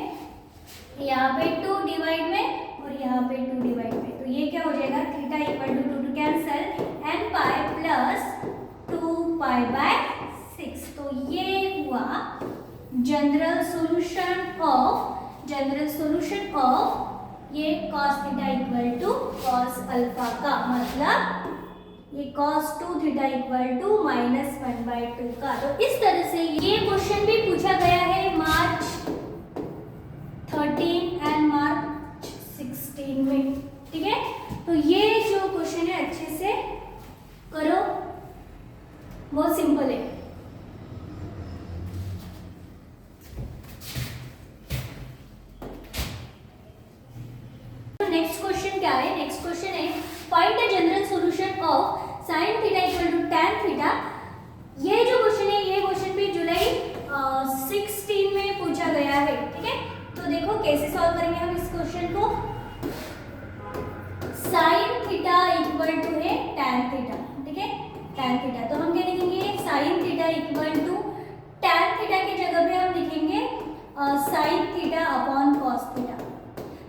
यहाँ पे 2 डिवाइड में और यहाँ पे 2 डिवाइड में, तो ये क्या हो जाएगा theta equal to 2 cancel n pi plus 2 pi by 6। तो ये हुआ जनरल सॉल्यूशन ऑफ ये cos theta equal to cos alpha का, मतलब ये cos 2 theta equal to minus 1/2 का। तो इस तरह से ये क्वेश्चन भी पूछा गया है मार्च 13 एंड मार्च 16 में। ठीक है, तो ये जो क्वेश्चन है अच्छे से करो, बहुत सिंपल है। नेक्स्ट क्वेश्चन क्या है, नेक्स्ट क्वेश्चन है find the general solution of sin theta equal to tan theta. ये जो क्वेश्चन है ये क्वेश्चन भी जुलाई है, ठीक है। तो देखो कैसे सॉल्व करेंगे हम इस क्वेश्चन को। साइन थीटा इक्वल टू है टैन थीटा, ठीक है, टैन थीटा। तो हम क्या लिखेंगे, sine theta equal to tan theta की जगह पे हम लिखेंगे sine theta upon cos theta.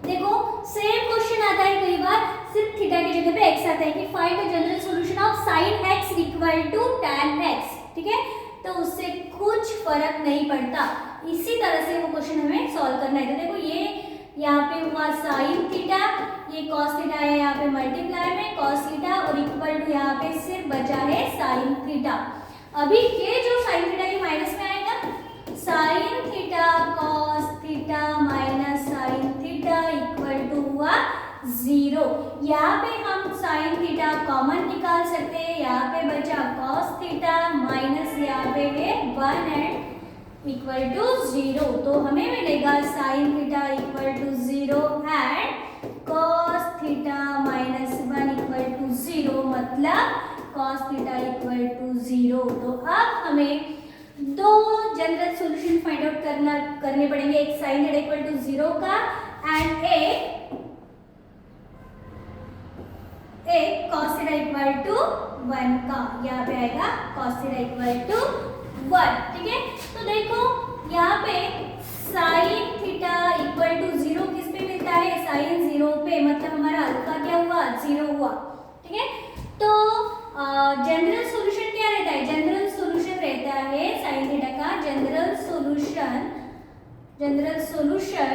देखो सेम क्वेश्चन आता है कई बार, सिर्फ थीटा की जगह पे एक्स आता है कि find the general solution of sine x equal to tan x, ठीक है। तो उससे कुछ फर्क नहीं पड़ता, इसी तरह से वो क्वेश्चन हमें सॉल्व करना है। तो देखो ये यहाँ पे हुआ साइन थीटा, ये कॉस थीटा है यहाँ पे मल्टीप्लाई में कॉस थीटा, और इक्वल टू यहाँ पे सिर्फ बचा है साइन थीटा। अभी ये जो साइन थीटा ये माइनस में आएगा, sine theta cos theta minus sine theta equal to हुआ 0। यहाँ पे हम साइन थीटा कॉमन निकाल सकते हैं, यहाँ पे बचा कॉस थीटा माइनस यहाँ पे है 1 एंड इक्वल टू 0। तो हमें मिलेगा sine theta equal to 0 and cos theta minus 1 equal to 0, मतलब कॉस थीटा इक्वल टू 0। तो अब हमें दो जनरल सॉल्यूशन फाइंड आउट करने पड़ेंगे, एक साइन थीटा इक्वल टू 0 का एंड एक कॉस थीटा इक्वल टू 1 का। यहाँ पे आएगा कॉस थीटा इक्वल टू 1, ठीक है। तो देखो यहाँ पे साइन थीटा इक्वल टू 0 किस पे मिलता है, साइन 0 पे, मतलब हमारा अल्फा क्या हुआ, 0 हुआ, ठीक है। तो जनरल सॉल्यूशन क्या रहता है, जनरल सॉल्यूशन रहता है साइन थीटा का, general solution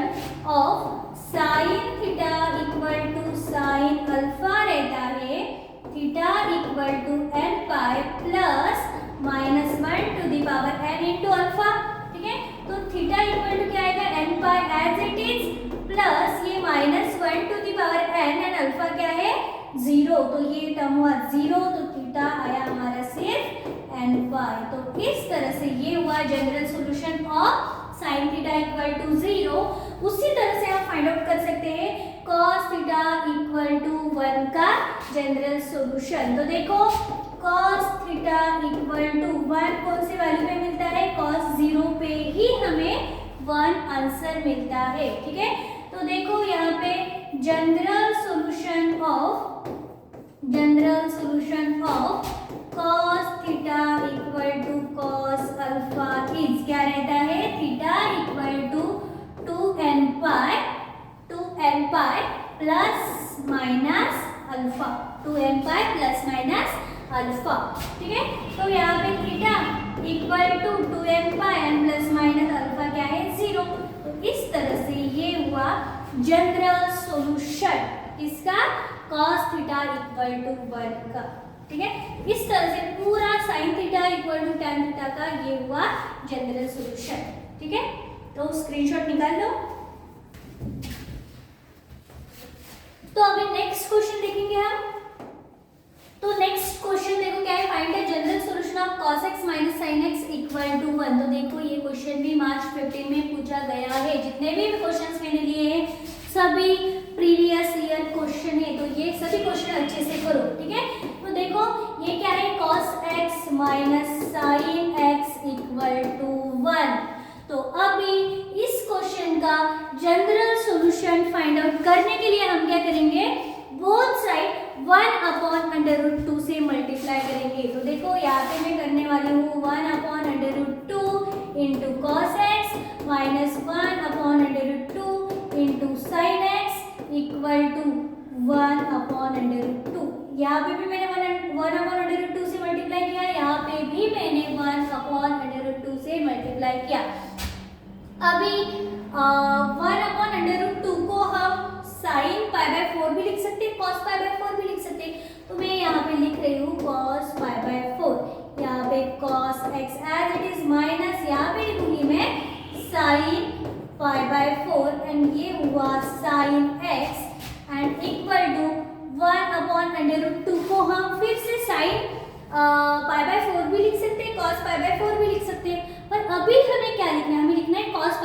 of sine theta equal to sine alpha रहता है theta equal to n pi plus minus 1 to the power n into alpha, ठीक है। तो थीटा इक्वल टू क्या आएगा, n pi as it is plus ये minus 1 to the power n and alpha क्या है 0, तो ये टर्म हुआ 0, तो थीटा आया हमारा सिर्फ n पाई। तो इस तरह से ये हुआ general solution of sine theta equal to 0। उसी तरह से आप फाइंड आउट कर सकते हैं cos थीटा इक्वल टू 1 का जनरल सॉल्यूशन। तो देखो cos थीटा इक्वल टू 1 कौन से वैल्यू पे मिलता है, cos 0 पे ही हमें 1 आंसर मिलता है, ठीक है। तो देखो यहाँ पे general solution of cos theta equal to cos alpha is क्या रहता है, theta equal to 2n pi plus minus alpha, 2n pi plus minus alpha, ठीक है। तो यहाँ पे theta equal to 2n pi and plus minus alpha क्या है 0। तो इस तरह से ये हुआ जनरल सॉल्यूशन किसका, cos थीटा इक्वल टू 1 का, ठीक है। इस तरह से पूरा sin theta equal to tan theta का ये हुआ जनरल सॉल्यूशन, ठीक है। तो स्क्रीनशॉट निकाल लो। तो अभी नेक्स्ट क्वेश्चन देखेंगे हम। तो नेक्स्ट क्वेश्चन देखो क्या है, find the general solution of cos x minus sin x equal to 1। तो देखो ये क्वेश्चन भी मार्च 15 में पूछा गया है, जितने भी क्वेश्चंस मैंने लिए हैं सभी प्रीवियस ईयर क्वेश्चन है, तो ये सभी क्वेश्चन अच्छे से करो, ठीक है। तो देखो ये क्या है, cos x minus sin x equal to 1। तो अभी इस क्वेश्चन का जनरल सॉल्यूशन फाइंड आउट करने के लिए हम क्या करेंगे, बोथ साइड 1/√2 से मल्टीप्लाई करेंगे। तो देखो यहाँ पे मैं करने वाली हूँ 1/√2 into cos x minus 1/√2 into sine x equal to 1/√2। यहाँ पे भी मैंने 1/√2 से मल्टीप्लाई किया, यहाँ पे भी मैंने 1/√2 से मल्टीप्लाई किया। अभी 1/√2 को हम साइन π/4 भी लिख सकते हैं, cos π/4 भी लिख सकते हैं। तो मैं यहाँ पे लिख रही हूँ cos π/4, यहाँ पे cos x as it is minus यहाँ पे लिखूंगी मैं साइन π/4 एंड ये हुआ sine x and equal to 1/√2 को हम फिर से साइन π/4 भी लिख सकते हैं, cos π/4 भी लिख सकते हैं। पर अभी हमें क्या लिखना है, हमें लिखना है cos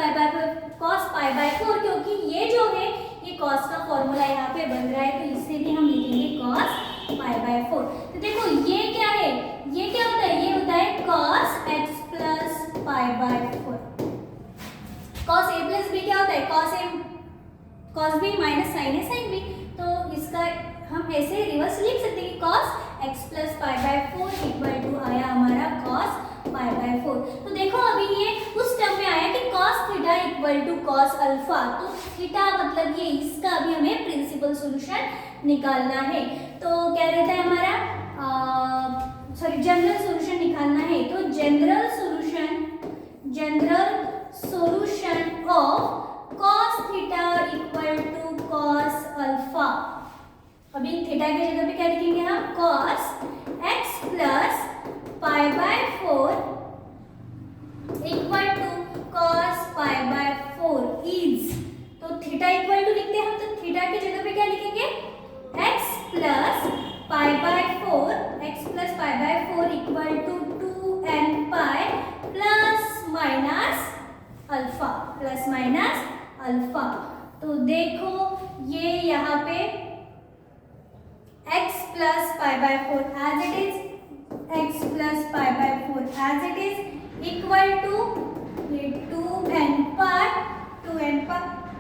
π/4 क्योंकि ये जो है ये cos का फॉर्मूला यहाँ पे बन रहा है, तो इससे भी हम लिखेंगे cos π/4। तो देखो ये क्या है, ये क्या होता है, ये होता है cos x plus π/4, cos a plus B क्या होता है, कॉस बी माइनस साइन है साइन बी, तो इसका हम ऐसे रिवर्स लिख सकते हैं कि cos x plus pi by 4 equal to आया हमारा कॉस पाई बाय 4। तो देखो अभी ये उस टर्म में आया कि cos theta equal to cos alpha, तो थीटा मतलब ये इसका अभी हमें प्रिंसिपल सॉल्यूशन निकालना है। तो क्या रहता है हमारा, जनरल सॉल्यूशन निकालना है। तो general solution of cos theta equal to cos alpha. अभी थीटा की जगह पे क्या लिखेंगे हम, cos x plus pi by 4 equal to cos pi by 4 is, तो थीटा इक्वल टू लिखते हैं हम, तो थीटा की जगह पे क्या लिखेंगे, x plus pi by 4 equal to 2n pi plus minus alpha. तो देखो ये यहाँ पे x plus pi by 4 as it is, x plus pi by 4 as it is equal to 2n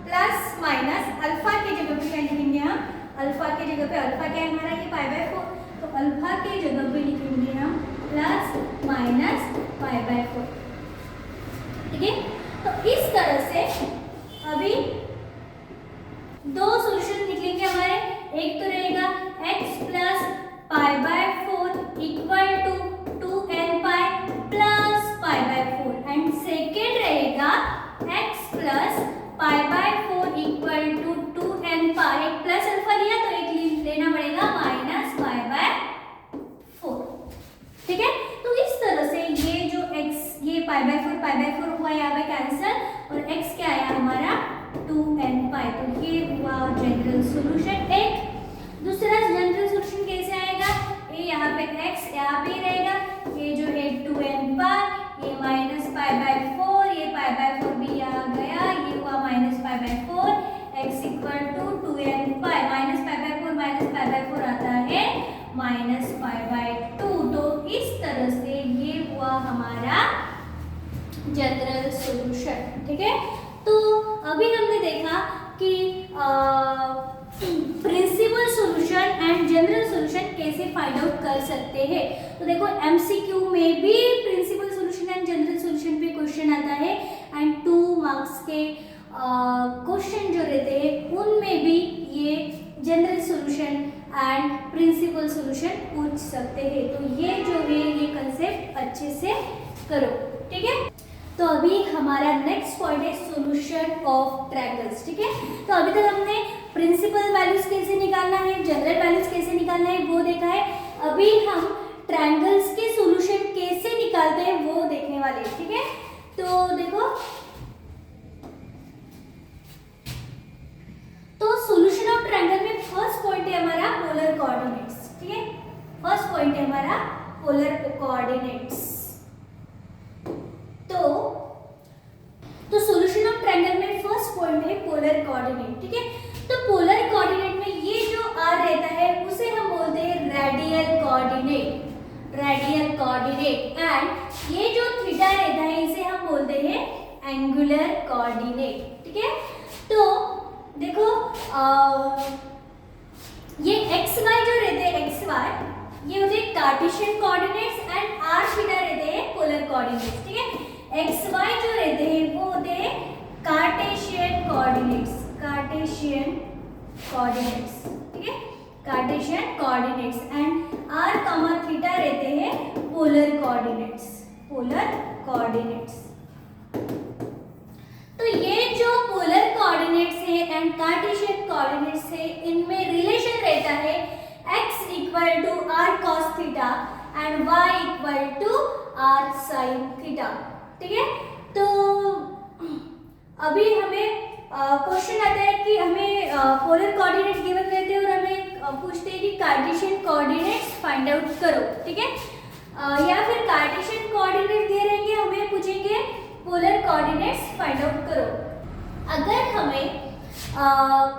plus minus alpha की जगह पे क्या लिखेंगे हम, अल्फा की जगह पे, अल्फा क्या है हमारा ये पाई बाय 4, तो अल्फा की जगह पे लिखेंगे हम प्लस माइनस पाई बाय 4। ठीक है, तो इस तरह से अभी दो सॉल्यूशन निकलेंगे हमारे। एक तो रहेगा x plus pi by 4 equal to 2n pi plus pi by 4 second सेकेंड रहेगा x plus pi by 4 equal to 2n pi, एक प्लस अल्फा लिया तो एक लेना पड़ेगा माइनस पाई बाय 4। ठीक है, तो इस तरह से ये जो x, ये पाई बाय 4 हुआ यहाँ पे कैंसिल, और x क्या आया हमारा 2n पाई, तो ये हुआ जनरल सॉल्यूशन एक। दूसरा जनरल सॉल्यूशन कैसे आएगा, ये यहाँ पे x यहाँ पे रहेगा, ये जो है 2n पाई, ये माइनस पाई बाय 4, ये पाई बाय 4 भी यहाँ गया, ये हुआ minus pi by 4, x equal to 2n pi, minus pi by 4 आता है माइनस पाई बाय 2। तो इस तरह से ये हुआ हमारा जनरल सॉल्यूशन। ठीक है, तो अभी हमने देखा कि principal solution and general solution कैसे फाइंड आउट कर सकते हैं। तो देखो एमसीक्यू में भी principal solution and general solution पे क्वेश्चन आता है, एंड 2 मार्क्स के क्वेश्चन जो रहते हैं उनमें भी ये general solution and principal solution पूछ सकते हैं। तो ये जो है ये कंसेप्ट अच्छे से करो। ठीक है, तो अभी हमारा नेक्स्ट पॉइंट है सॉल्यूशन ऑफ ट्रायंगल्स। ठीक है, तो अभी तक हमने प्रिंसिपल वैल्यूज कैसे निकालना है, जनरल वैल्यूज कैसे निकालना है वो देखा है। अभी हम ट्रायंगल्स के सॉल्यूशन कैसे निकालते हैं वो देखने वाले हैं। ठीक है, तो देखो, तो सॉल्यूशन ऑफ ट्रायंगल में फर्स्ट पॉइंट है हमारा पोलर कोऑर्डिनेट्स। ठीक है, फर्स्ट पॉइंट है हमारा पोलर कोऑर्डिनेट्स। तो सॉल्यूशन ऑफ ट्रायंगल में फर्स्ट पॉइंट है पोलर कोऑर्डिनेट। ठीक है, तो पोलर कोऑर्डिनेट में ये जो r रहता है उसे हम बोलते हैं रेडियल कोऑर्डिनेट, एंड ये जो थीटा रहता है इसे हम बोलते हैं एंगुलर कोऑर्डिनेट। ठीक है, तो देखो ये x y जो रहते हैं, x y ये होते हैं Cartesian coordinates, and r theta रहते हैं पोलर कोऑर्डिनेट्स। ठीक है, एक्स वाई जो रहते हैं वो होते हैं कार्टेशियन कोऑर्डिनेट्स, ठीक है, Cartesian coordinates, and r comma theta रहते हैं पोलर कोऑर्डिनेट्स। तो ये जो पोलर कोऑर्डिनेट्स है एंड कार्टेशियन कोऑर्डिनेट्स है, इनमें रिलेशन रहता है x equal to r cos theta and y equal to r sine theta. ठीक है, तो अभी हमें क्वेश्चन आता है कि हमें पोलर कोऑर्डिनेट गिवन रहते हैं और हमें पूछते हैं कि कार्टेशियन कोऑर्डिनेट्स फाइंड आउट करो। ठीक है, या फिर कार्टेशियन कोऑर्डिनेट दिए रहेंगे, हमें पूछेंगे पोलर कोऑर्डिनेट्स फाइंड आउट करो। अगर हमें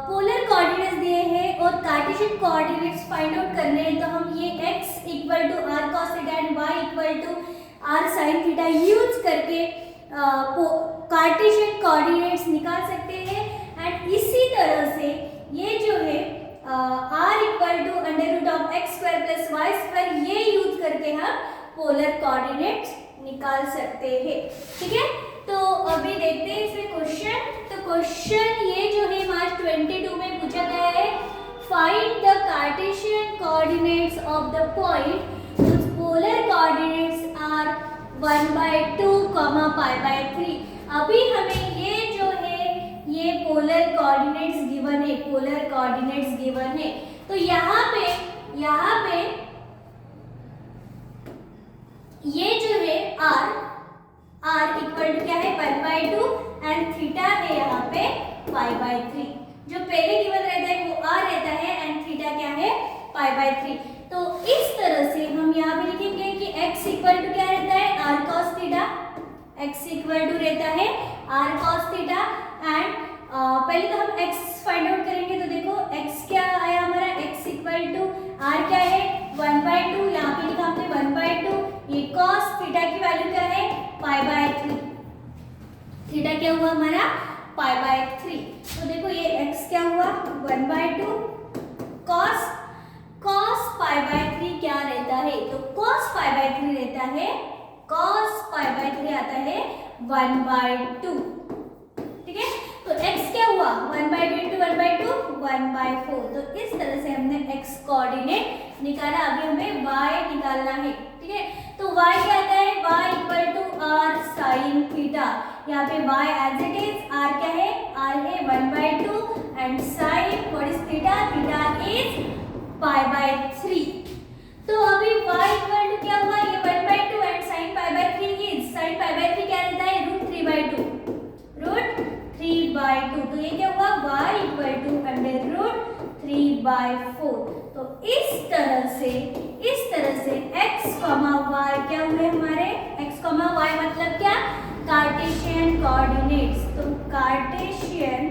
पोलर कोऑर्डिनेट्स दिए हैं और कार्टेशियन कोऑर्डिनेट्स फाइंड आउट करने हैं, तो हम ये x equal to r cos theta and y equal to r sine theta use करके कार्टेशियन कोऑर्डिनेट्स निकाल सकते हैं। एंड इसी तरह से ये जो है r equal to under root of x square plus y square, ये यूज करके हम पोलर कोऑर्डिनेट्स निकाल सकते हैं। ठीक है, तो अभी देखते हैं इसमें क्वेश्चन। तो क्वेश्चन ये जो है मार्च 22 में पूछा गया है, find the Cartesian coordinates of the point whose polar coordinates are 1/2, π/3। अभी हमें ये जो है ये पोलर कोऑर्डिनेट्स गिवन है, पोलर कोऑर्डिनेट्स गिवन है। तो यहाँ पे ये जो है r इक्वल टू क्या है 1/2 एंड थीटा है यहाँ पे π/3। जो पहले गिवन रहता है वो r रहता है एंड थीटा क्या है π/3। तो इस तरह से हम यहाँ पे लिखेंगे कि x इक्वल टू क्या रहता है r cos theta, x equal to रहता है r cos थीटा। एंड पहले तो हम x फाइंड आउट करेंगे। तो देखो x क्या आया हमारा, x इक्वल टू r क्या है 1/2, यहाँ पे लिखा हमने 1/2, ये cos थीटा की वैल्यू क्या है π/3, थीटा क्या हुआ हमारा π/3। तो देखो ये x क्या हुआ 1/2 cos π/3 क्या रहता है, तो cos π/3 रहता है, cos π/3 आता है 1/2। ठीक है, तो x क्या हुआ 1/2 into 1/2 1/4। तो इस तरह से हमने x कोऑर्डिनेट निकाला। अभी हमें y निकालना है। ठीक है, तो y क्या आता है, y equal to r sin theta. यहाँ पे y as it is, r क्या है, r है 1/2 and sin what is theta, theta is π/3। तो अभी y इक्वल टू क्या हुआ, ये 1/2 एंड sin π/3 इज, sin π/3 क्या रहता है √3/2, √3/2। तो ये क्या हुआ y equal to under root 3/4। तो इस तरह से x, y क्या हुए हमारे, x, y मतलब क्या, कार्टेशियन कोऑर्डिनेट्स। तो कार्टेशियन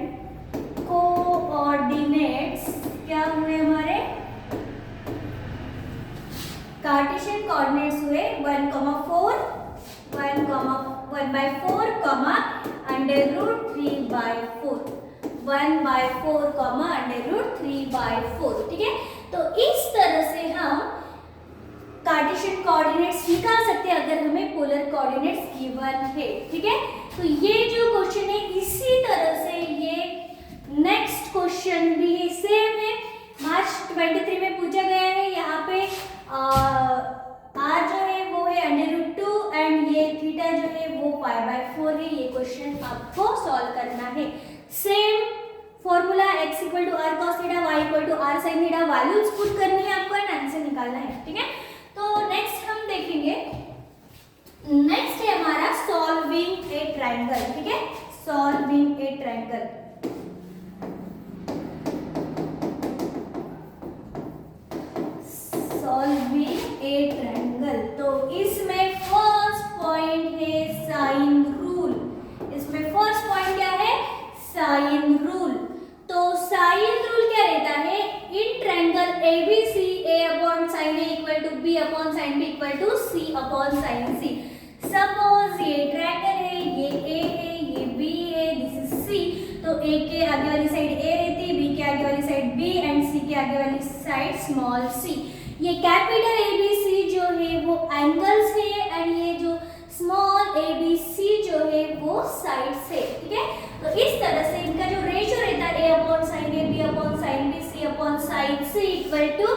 कोऑर्डिनेट्स क्या हुए हमारे, कार्टेशियन कोऑर्डिनेट्स हुए 1,4 अंडर रूट 3/4, 1/4 अंडर रूट 3/4। ठीक है, तो इस तरह से हम कार्टेशियन कोऑर्डिनेट्स निकाल सकते हैं अगर हमें पोलर कोऑर्डिनेट्स गिवन है। ठीक है, तो ये जो क्वेश्चन है इसी तरह से ये नेक्स्ट क्वेश्चन भी सेम है, मार्च 23 में पूछा गया है। यहाँ पे r जो है वो है अंडर रूट 2 एंड ये थीटा जो है वो π/4 है। ये क्वेश्चन आपको सॉल्व करना है। Same formula x equal to r cos theta, y equal to r sin theta, values put करनी है आपको एंड आंसर निकालना है। ठीक है, तो नेक्स्ट हम देखेंगे, नेक्स्ट है हमारा सॉल्विंग ए ट्रायंगल। ठीक है, solving a triangle. Solving a triangle, तो इसमें फर्स्ट पॉइंट है साइन रूल। इसमें फर्स्ट पॉइंट क्या है, साइन रूल। तो साइन रूल क्या रहता है, in triangle ABC A upon sin A equal to B upon sin B equal to C upon sin C। Suppose ये ट्रायंगल है, ये A है, ये B है, दिस इज C। तो A के आगे वाली साइड A रहती है, B के आगे वाली साइड B एंड C के आगे वाली साइड स्मॉल c। ये कैपिटल ABC जो है वो एंगल्स है एंड ये जो स्मॉल ABC जो है वो साइड्स है। ठीक है, तो इस तरह से इनका जो रेशियो रहता है A upon sin A, B upon sin B, C upon sin C equal to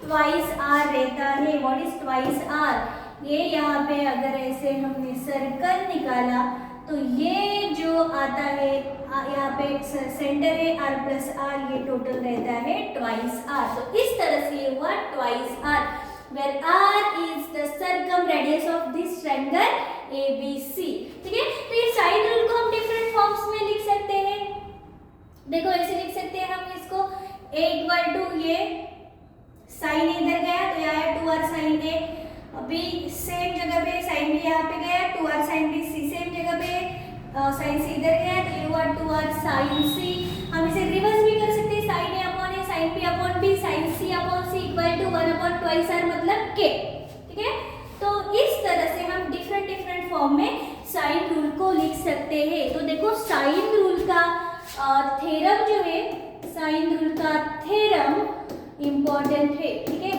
twice r रहता है। व्हाट इज ट्वाइस r, ये यहाँ पे अगर ऐसे हमने सर्कल निकाला तो ये जो आता है यहाँ पे सेंटर है r प्लस r, ये टोटल रहता है ट्वाइस r। तो इस तरह से ये हुआ twice r, where r is the circumradius of this triangle ABC। ठीक है, तो ये साइन रूल को हम डिफरेंट फॉर्म्स में लिख सकते हैं। देखो ऐसे लिख सकते हैं हम इसको, a इक्वल टू ये साइन इधर गया तो यहाँ 2r sin A, अभी सेम जगह पे साइन B यहाँ पे गया 2r sin B, C same जगह पे साइन C इधर गया तो ये हुआ 2r sin C। हम इसे रिवर्स भी कर सकते हैं, sine A upon A, sine B upon B, sine C upon C equal to 1 upon twice r मतलब K। ठीक है, तो इस तरह से हम डिफरेंट फॉर्म में साइन रूल को लिख सकते हैं। तो देखो साइन रूल का थ्योरम जो है, साइन रूल का थ्योरम इम्पोर्टेंट है, ठीक है।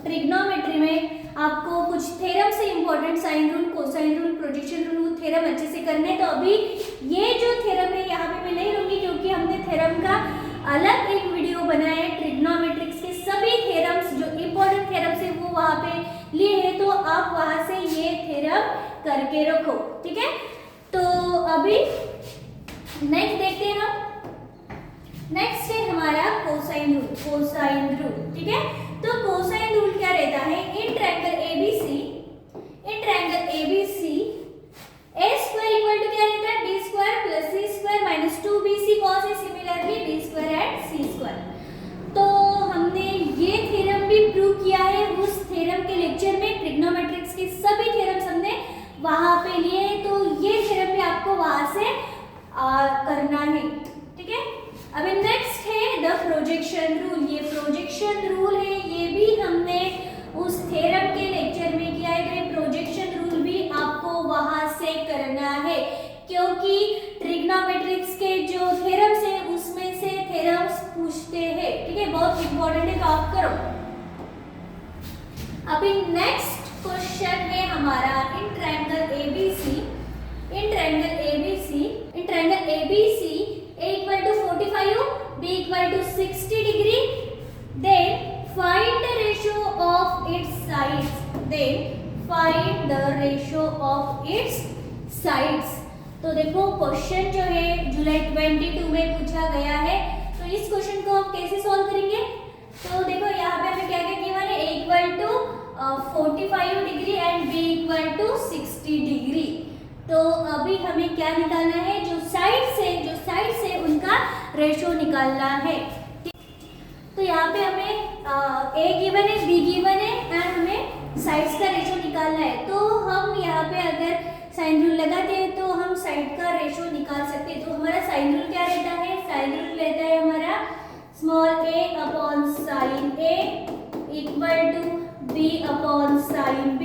ट्रिग्नोमेट्री में आपको कुछ थ्योरम से important sine rule, cosine rule, projection rule, वो थ्योरम अच्छे से करने हैं। तो अभी ये जो थ्योरम है यहाँ पे मैं नहीं लूंगी, क्योंकि हमने थ्योरम का अलग एक वीडियो बनाया है। ट्रिग्नोमेट्रिक्स के सभी थ्योरम्स जो इम्पोर्टेंट थ्योरम्स है वो वहाँ पे लिए हैं, तो आप वहाँ से ये थ्योरम करके रखो, ठीक है। तो अभी नेक्स्ट देखते हैं हम। नेक्स्ट है हमारा कोसाइन रूल, कोसाइन रूल, ठीक है। तो कोसाइन रूल क्या रहता है, in triangle ABC, in triangle ABC a square equal to क्या रहता है, b square plus c square minus 2bc cos a, similarly b square and c square. तो हमने ये थ्योरम भी प्रूव किया है उस थ्योरम के लेक्चर में। ट्रिग्नोमेट्रिक्स के सभी थ्योरम्स हमने वहां पे लिए हैं, तो ये थ्योरम भी आपको वहां से करना है, ठीक है। अभी नेक्स्ट है द प्रोजेक्शन रूल। ये प्रोजेक्शन रूल है, ये भी हमने उस थ्योरम के लेक्चर में किया है। तो ये प्रोजेक्शन रूल भी आपको वहां से करना है, क्योंकि ट्रिग्नोमेट्रिक्स के जो थ्योरम्स है उसमें से थ्योरम्स पूछते हैं, ठीक है, बहुत इंपॉर्टेंट है, तो आप करो। अभी नेक्स्ट क्वेश्चन है हमारा in triangle ABC, in triangle ABC, in triangle ABC A equal to 45, B equal to 60 degree, then find the ratio of its sides, then find the ratio of its sides। तो देखो question जो है जुलाई 22 में पूछा गया है, तो इस क्वेश्चन को हम कैसे सॉल्व करेंगे। तो देखो यहाँ पे हमें क्या क्या गिवन है, A equal to 45 degree and B equal to 60 degree. तो अभी हमें क्या निकालना है, जो साइड से उनका रेशो निकालना है। तो यहाँ पे हमें ए गिवन है, बी गिवन है एंड हमें साइड्स का रेशो निकालना है। तो हम यहाँ पे अगर साइन रूल लगाते हैं तो हम साइड का रेशो निकाल सकते हैं। तो हमारा साइन रूल क्या रहता है, साइन रूल रहता है हमारा small a upon sine a equal to b upon sine b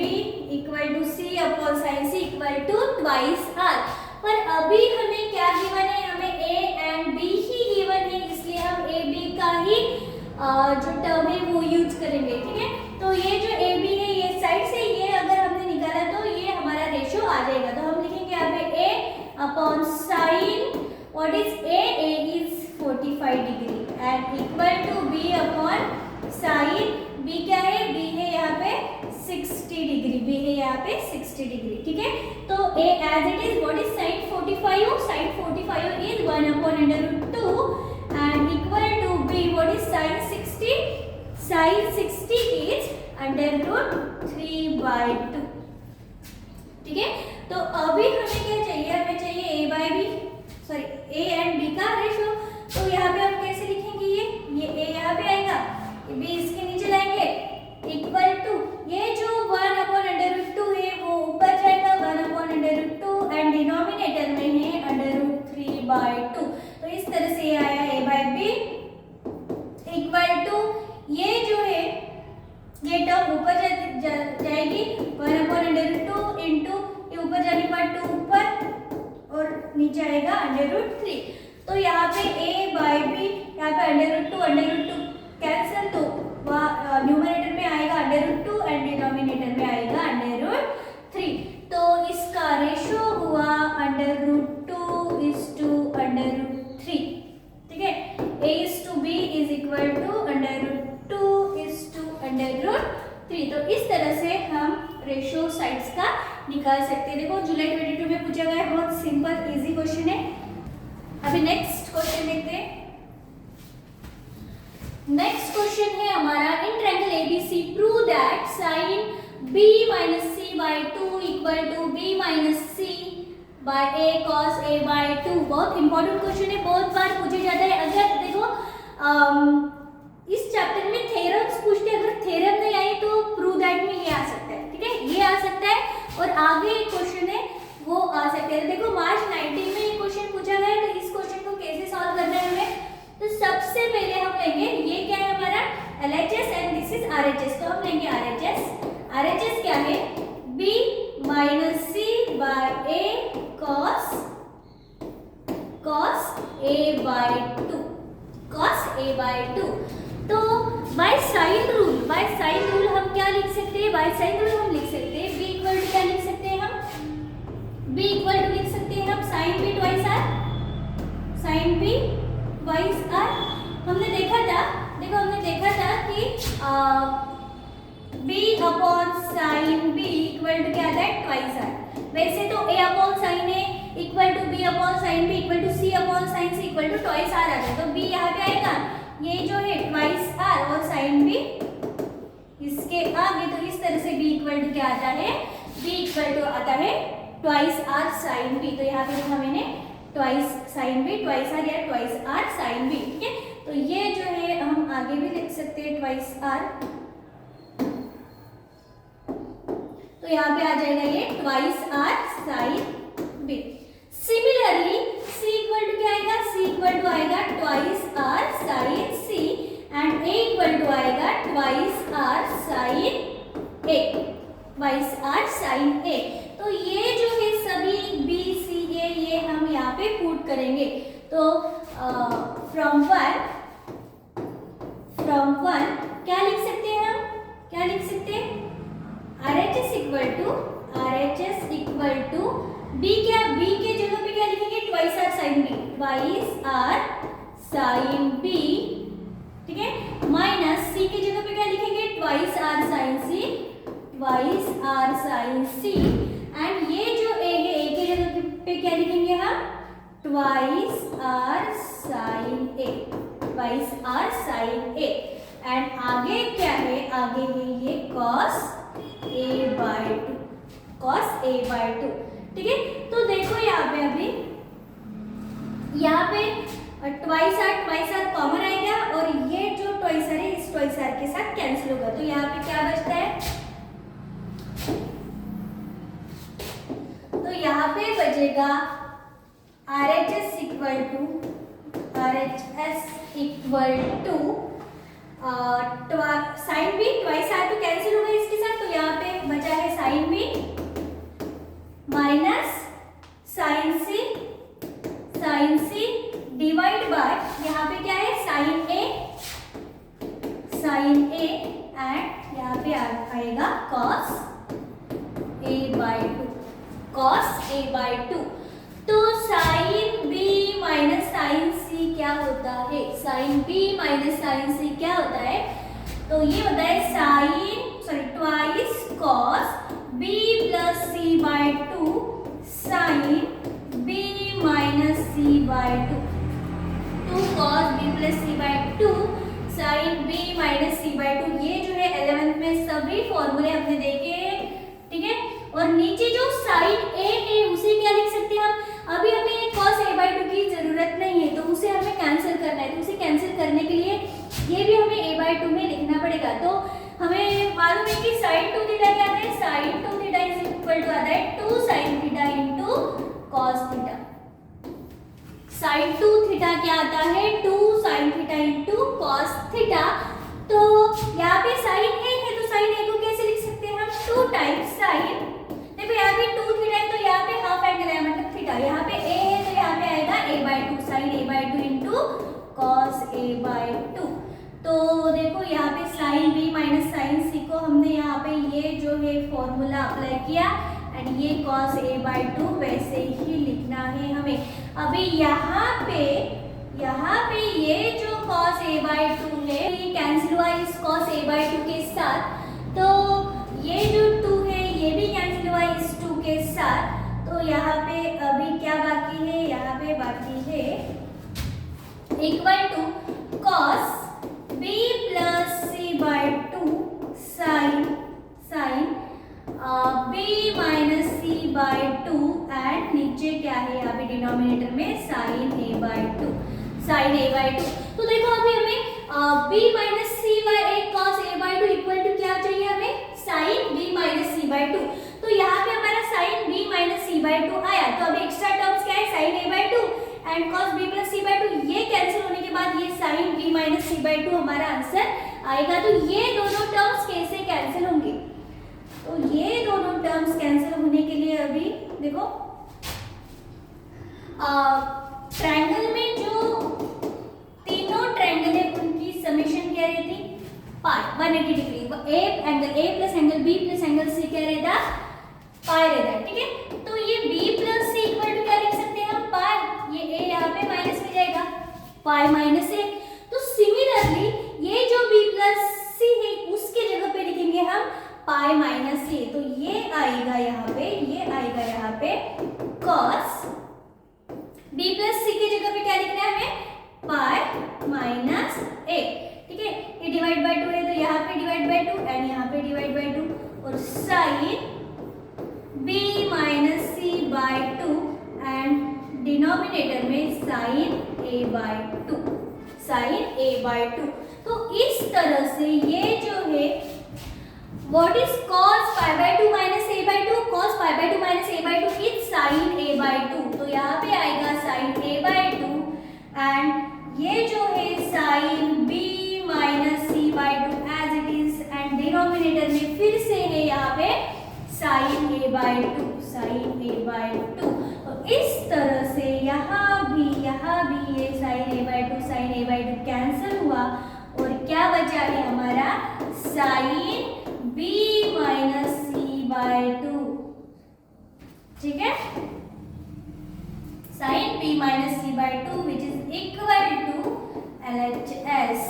equal to c upon sine c equal to twice r। पर अभी हमें क्या गिवन है, हमें a एंड b ही गिवन है, इसलिए हम a b का ही जो टर्म है वो यूज करेंगे, ठीक है। तो ये जो a b है, ये साइड से ये अगर हमने निकाला तो ये हमारा रेशो आ जाएगा। तो हम लिखेंगे यहाँ पे a upon sine, what is a is 45 degree and equal to b upon sine, b क्या है, b है यहाँ पे 60 डिग्री, b है यहाँ पे 60 डिग्री, ठीक है। तो a as it is, what is sine 45, sine 45 is 1 upon √2 and equal to b, what is sine 60, sine 60 is √3/2, ठीक है। तो अभी हमें क्या चाहिए, हमें चाहिए a by B, sorry a and b का रेशो। तो यहाँ पे हम कैसे लिखेंगे, ये a यहाँ पे आएगा, b इसके नीचे लाएंगे इक्वल टू, ये जो 1 अपॉन √2 है वो ऊपर जाएगा 1 अपॉन √2 एंड डिनोमिनेटर में है √3/2। तो इस तरह से आया a by B equal to, ये जो है ये टर्म ऊपर जाएगी 1 अपॉन √2 इंटू ये ऊपर जाने के बाद 2 ऊपर और नीचे आएगा √3। तो यहाँ पे a बाई बी, यहाँ पे √2 कैंसिल, तो न्यूमरेटर में आएगा √2 एंड डिनोमिनेटर में आएगा √3। तो इसका रेशो हुआ √2:√3, ठीक है। a/b is equal to √2:√3। तो इस तरह से हम रेशो साइड्स का निकाल सकते हैं। देखो जुलाई 22 में पूछा गया है, बहुत सिंपल इजी क्वेश्चन है। अभी नेक्स्ट क्वेश्चन देखते हैं। नेक्स्ट क्वेश्चन है हमारा in triangle ABC prove that sine b minus c by 2 equal to b minus c by a cos a by 2। बहुत इंपॉर्टेंट क्वेश्चन है, बहुत बार पूछे जाता है। अगर देखो इस चैप्टर में थ्योरम्स पूछते हैं, अगर थ्योरम नहीं आए तो प्रूव दैट में ये आ सकता है, ठीक है, ये आ सकता है और आगे एक क्वेश्चन है वो आ सकता है। देखो मार्च 19 में ये क्वेश्चन पूछा गया है, तो इस क्वेश्चन को कैसे सॉल्व करना है हमें। तो सबसे पहले हम लेंगे, ये क्या है हमारा LHS and this is RHS। तो हम लेंगे RHS क्या है, b minus c by a a/2 cos a/2। तो बाय साइन रूल हम क्या लिख सकते हैं? बाय साइन रूल हम लिख सकते हैं b इक्वल टू क्या लिख सकते हैं हम? b इक्वल टू लिख सकते हैं हम sine b twice r, sine b twice r। हमने देखा था कि b upon sine b equal to क्या आता है? Twice r। वैसे तो a upon sine a equal to b upon sine b equal to c upon sine c equal to twice r आता है। तो b यहाँ पे आएगा, ये जो है ट्वाइस r और साइन b इसके आगे, तो इस तरह से b इक्वल टू क्या आता है? b इक्वल टू आता है ट्वाइस r साइन b। तो यहाँ पे लिखा मैंने twice sign b twice r या ट्वाइस r साइन b। ठीक है, तो ये जो है हम आगे भी लिख सकते हैं ट्वाइस r। तो यहाँ पे आ जाएगा ये twice r sine b। Similarly c equal to क्या आएगा? c इक्वल टू आएगा twice r sine c and a equal to आएगा twice r sine a, twice r sine a। तो ये जो है सभी b c a ये हम यहाँ पे पुट करेंगे। तो फ्रॉम वन क्या लिख सकते हैं हम? क्या लिख सकते हैं? RHS इक्वल टू b क्या? b के जगह पे क्या लिखेंगे? Twice r sine b, twice r sine b। ठीक है, माइनस c के जगह पे क्या लिखेंगे? Twice r sine c, twice r sine c। And ये जो a है, a के जगह पे क्या लिखेंगे हम? Twice r sine a, twice r sine a। And आगे क्या है? आगे है ये cos a/2, cos a/2। ठीक है, तो देखो यहाँ पे अभी यहाँ पे ट्वाइस आर कॉमन आएगा और ये जो ट्वाइस आर है इस ट्वाइस आर के साथ कैंसिल होगा। तो यहाँ पे क्या बचता है? तो यहाँ पे बचेगा RHS equal to sine B, twice R तो कैंसिल होगा इसके साथ। तो यहाँ पे बचा है sine B minus sine C divide by यहाँ पे क्या है? साइन ए एंड यहाँ पे आएगा cos a/2, cos a/2। तो sine b minus sine c क्या होता है? Sine b minus sine c क्या होता है? तो ये होता है twice cos b plus c/2 sine b minus c/2, 2 cos b plus c/2 sine b minus c/2। ये जो है 11th में सभी फॉर्मूले हमने देखे हैं। ठीक है, और नीचे जो साइन a है उसे क्या लिख सकते हैं हम? अभी हमें cos a/2 की जरूरत नहीं है, तो उसे हमें कैंसिल करना है। तो उसे कैंसिल करने के लिए ये भी हमें a/2 में लिखना पड़ेगा। तो हमें मालूम है कि sin 2 थीटा क्या आता है? sin 2 theta is equal to आता है 2 sin theta into cos theta. sin 2 theta क्या आता है? 2 sin theta into cos theta. तो यहाँ पे sin a है, तो sin a को कैसे लिख सकते हैं हम? 2 टाइम्स sin, देखो यहाँ पे 2 थीटा है तो यहाँ पे हाफ एंगल है मतलब थीटा। यहाँ पे a है तो यहाँ पे आएगा a/2, sin a/2 into cos a/2। तो देखो यहाँ पे sine b minus sine c को हमने यहाँ पे ये जो है फॉर्मूला अप्लाई किया एंड ये cos a/2 वैसे ही लिखना है हमें। अभी यहाँ पे ये जो cos a/2 है ये कैंसिल हुआ इस cos a/2 के साथ। तो ये जो 2 है ये भी कैंसिल हुआ इस 2 के साथ। तो यहाँ पे अभी क्या बाकी है? यहाँ पे बाकी है equal to cos b plus c/2 sine b minus c/2 and नीचे क्या है? यहाँ पे डिनोमिनेटर में साइन a/2। तो देखो अभी हमें b minus c/2 cos a/2 equal to क्या चाहिए हमें? Sine b minus c/2। तो यहाँ पे हमारा साइन b माइनस c/2 आया। तो अभी एक्स्ट्रा टर्म्स क्या है? Sine a/2 and cos b plus c/2। ये कैंसिल होने के बाद ये साइन b माइनस c/2 हमारा आंसर आएगा। तो ये दोनों टर्म्स कैसे कैंसिल होंगे? तो ये दोनों टर्म्स कैंसिल होने के लिए अभी देखो ट्रायंगल में जो 180 degree. A plus angle B plus angle C क्या रहता, पाई रहता है, ठीक है। तो ये B plus C equal to क्या लिख सकते हैं हम, पाई। ये ए यहाँ पे माइनस में जाएगा, पाई माइनस ए। तो सिमिलरली ये जो बी प्लस सी है उसके जगह पे लिखेंगे हम पाई माइनस ए। तो ये आएगा यहाँ पे, ये आएगा यहाँ पे cos बी प्लस सी की जगह पे क्या लिखना है हमें, पाई माइनस ए, ठीक है। ये डिवाइड बाय 2 है तो यहाँ पे डिवाइड बाय 2 एंड यहाँ पे डिवाइड बाय 2 और sine b minus C by 2 and denominator में sine a by 2, sine a by 2। तो इस तरह से ये जो है what is cos pi by 2 minus a by 2, cos pi by 2 minus a by 2 is sine a by 2। तो यहाँ पे आएगा साइन a बाय 2 एंड ये जो है sine b minus C by 2 as it is and denominator में फिर से है यहाँ पे sine a by 2, sine a by 2। तो इस तरह से यहाँ भी ये sine a by 2, sine a by 2 cancel हुआ और क्या बचा है हमारा sine b minus C by 2, ठीक है। Sine b minus C by 2 which is equal to LHS।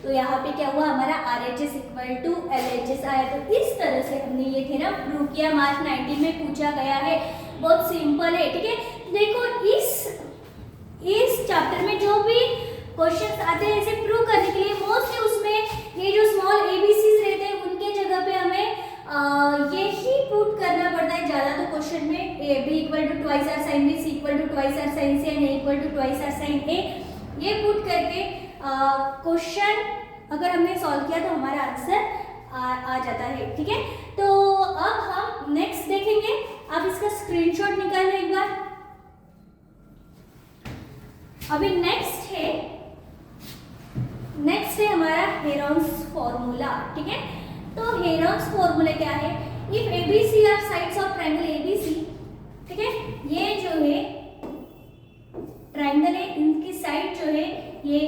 तो यहाँ पे क्या हुआ हमारा RHS इक्वल टू LHS आया। तो इस तरह से हमने ये थ्योरम प्रूव किया, मार्च 19 में पूछा गया है, बहुत सिंपल है, ठीक है। देखो इस चैप्टर में जो भी क्वेश्चंस आते हैं इसे प्रूव करने के लिए मोस्टली उसमें ये जो स्मॉल ABCs रहते हैं उनके जगह पे हमें यही पुट करना पड़ता है ज्यादा। तो क्वेश्चन में b equal to twice R sine b, c equal to twice R sine c and a equal to twice R sine a, ये पुट करके क्वेश्चन अगर हमने सॉल्व किया तो हमारा आंसर आ जाता है, ठीक है। तो अब हम नेक्स्ट देखेंगे, आप इसका स्क्रीनशॉट निकालना एक बार। अभी नेक्स्ट है हमारा हेरोन्स फॉर्मूला, ठीक है। तो हेरोन्स फॉर्मूला क्या है, if ABC are sides of triangle ABC, ठीक है। ये जो है ट्रायंगल है, इनकी साइड जो है ये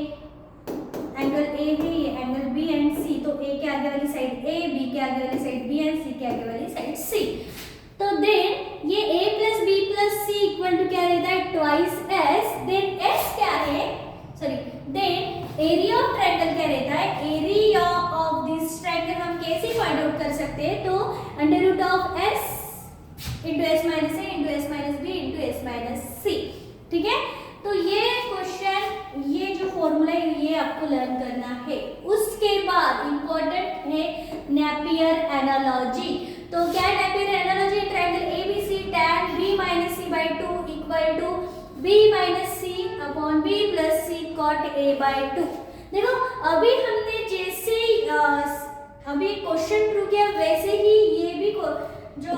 एंगल A है, ये एंगल B एंड C। तो A के आगे वाली साइड A, B के आगे वाली साइड B एंड C के आगे वाली साइड C। तो देन ये A plus B plus C equal to क्या रहता है, ट्वाइस S। देन S क्या है, sorry, then area of triangle क्या रहता है, एरिया ऑफ दिस ट्रायंगल हम कैसे फाइंड आउट कर सकते हैं, तो under root of S into S minus A into S minus B into S minus C, ठीक है। तो ये क्वेश्चन, ये जो फॉर्मूला है ये आपको लर्न करना है। उसके बाद इंपॉर्टेंट है नेपियर एनालॉजी। तो क्या है Napier analogy, triangle ABC tan B minus C by 2 equal to B minus C upon B plus C cot A by 2। देखो अभी हमने जैसे अभी क्वेश्चन प्रूव किया वैसे ही ये भी जो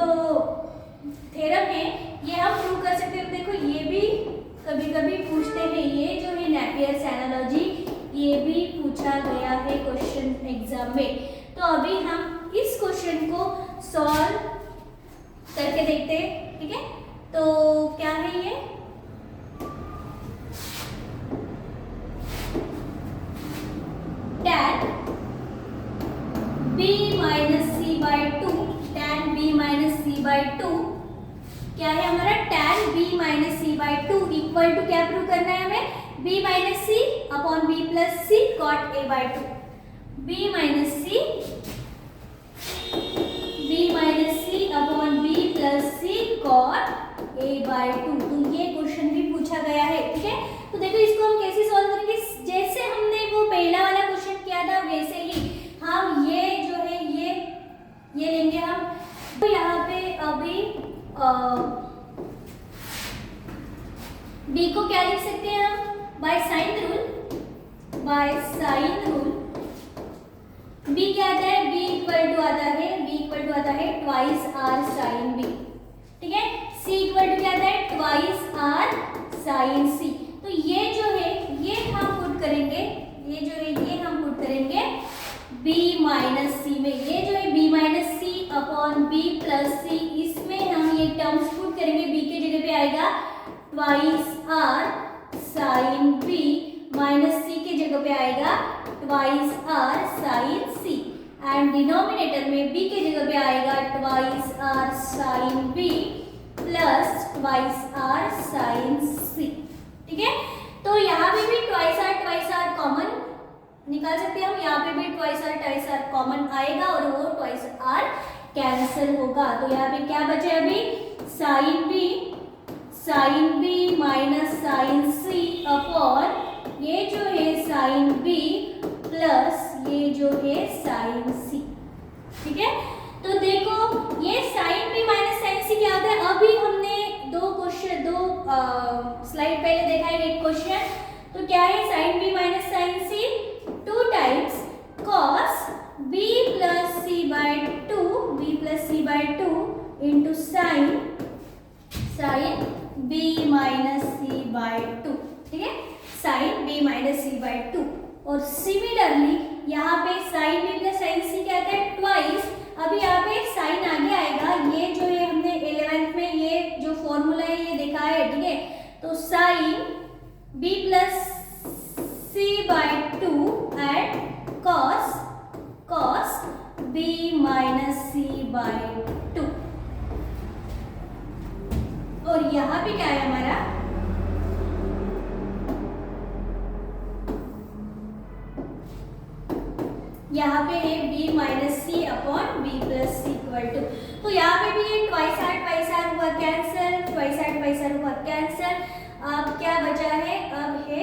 थ्योरम है ये हम प्रूव कर सकते हैं। देखो ये भी कभी कभी पूछते हैं, ये जो है नेपियर्स एनालॉजी ये भी पूछा गया है क्वेश्चन एग्जाम में। तो अभी हम इस क्वेश्चन को सॉल्व करके देखते हैं, ठीक है। तो क्या है ये, tan b minus C by 2, tan b minus C by 2 क्या है हमारा, tan b minus C by 2 equal to क्या प्रूव करना है हमें, b minus C upon b plus C cot a by 2, b minus C upon b plus C cot a by 2। तो ये question भी पूछा गया है, ठीक है। तो देखो इसको हम कैसे सॉल्व करेंगे, जैसे हमने वो पहला वाला क्वेश्चन किया था वैसे ही हम ये जो है ये लेंगे हम। तो यहाँ पे अभी b को क्या लिख सकते हैं हम, बाय साइन रूल b क्या आता है, b इक्वल टू आता है ट्वाइस आर साइन b, ठीक है। c इक्वल टू क्या आता है, ट्वाइस आर साइन c। तो ये जो है ये हम पुट करेंगे, b माइनस सी में, ये जो है b minus C upon b plus सी, इसमें हम ये टर्म्स पुट करेंगे, b के जगह पे आएगा twice R sine b, minus C के जगह पे आएगा twice R sine C and denominator में बी के जगह पे आएगा twice R sine B plus twice R sine C. ठीक है, तो यहाँ पे भी ट्वाइस आर कॉमन निकाल सकते हैं हम, यहाँ पे भी ट्वाइस आर कॉमन आएगा और वो ट्वाइस आर कैंसिल होगा। तो यहाँ पे क्या बचे अभी साइन बी माइनस साइन सी अपॉन ये जो है साइन बी प्लस ये जो है साइन सी। ठीक है, तो देखो ये sign B minus sine C क्या होता है। अभी हमने दो स्लाइड पहले देखा है एक क्वेश्चन, तो क्या है sine B minus sine C 2 times cos B plus C by 2 into sine B minus C by 2। ठीक है, sine B minus C by 2। और सिमिलरली यहाँ पे sine B plus sine C क्या आता है ट्वाइस। अभी यहाँ पे साइन आगे आएगा, ये जो है हमने 11th में ये जो फॉर्मूला है ये देखा है। ठीक है, तो sine B plus C by 2 and cos B minus C by 2। और यहाँ पे क्या है हमारा यहाँ पे है b minus C upon b plus C equal to. तो यहाँ पे भी ये ट्वाइस आर हुआ कैंसिल, ट्वाइस आर हुआ कैंसिल। अब क्या बचा है, अब है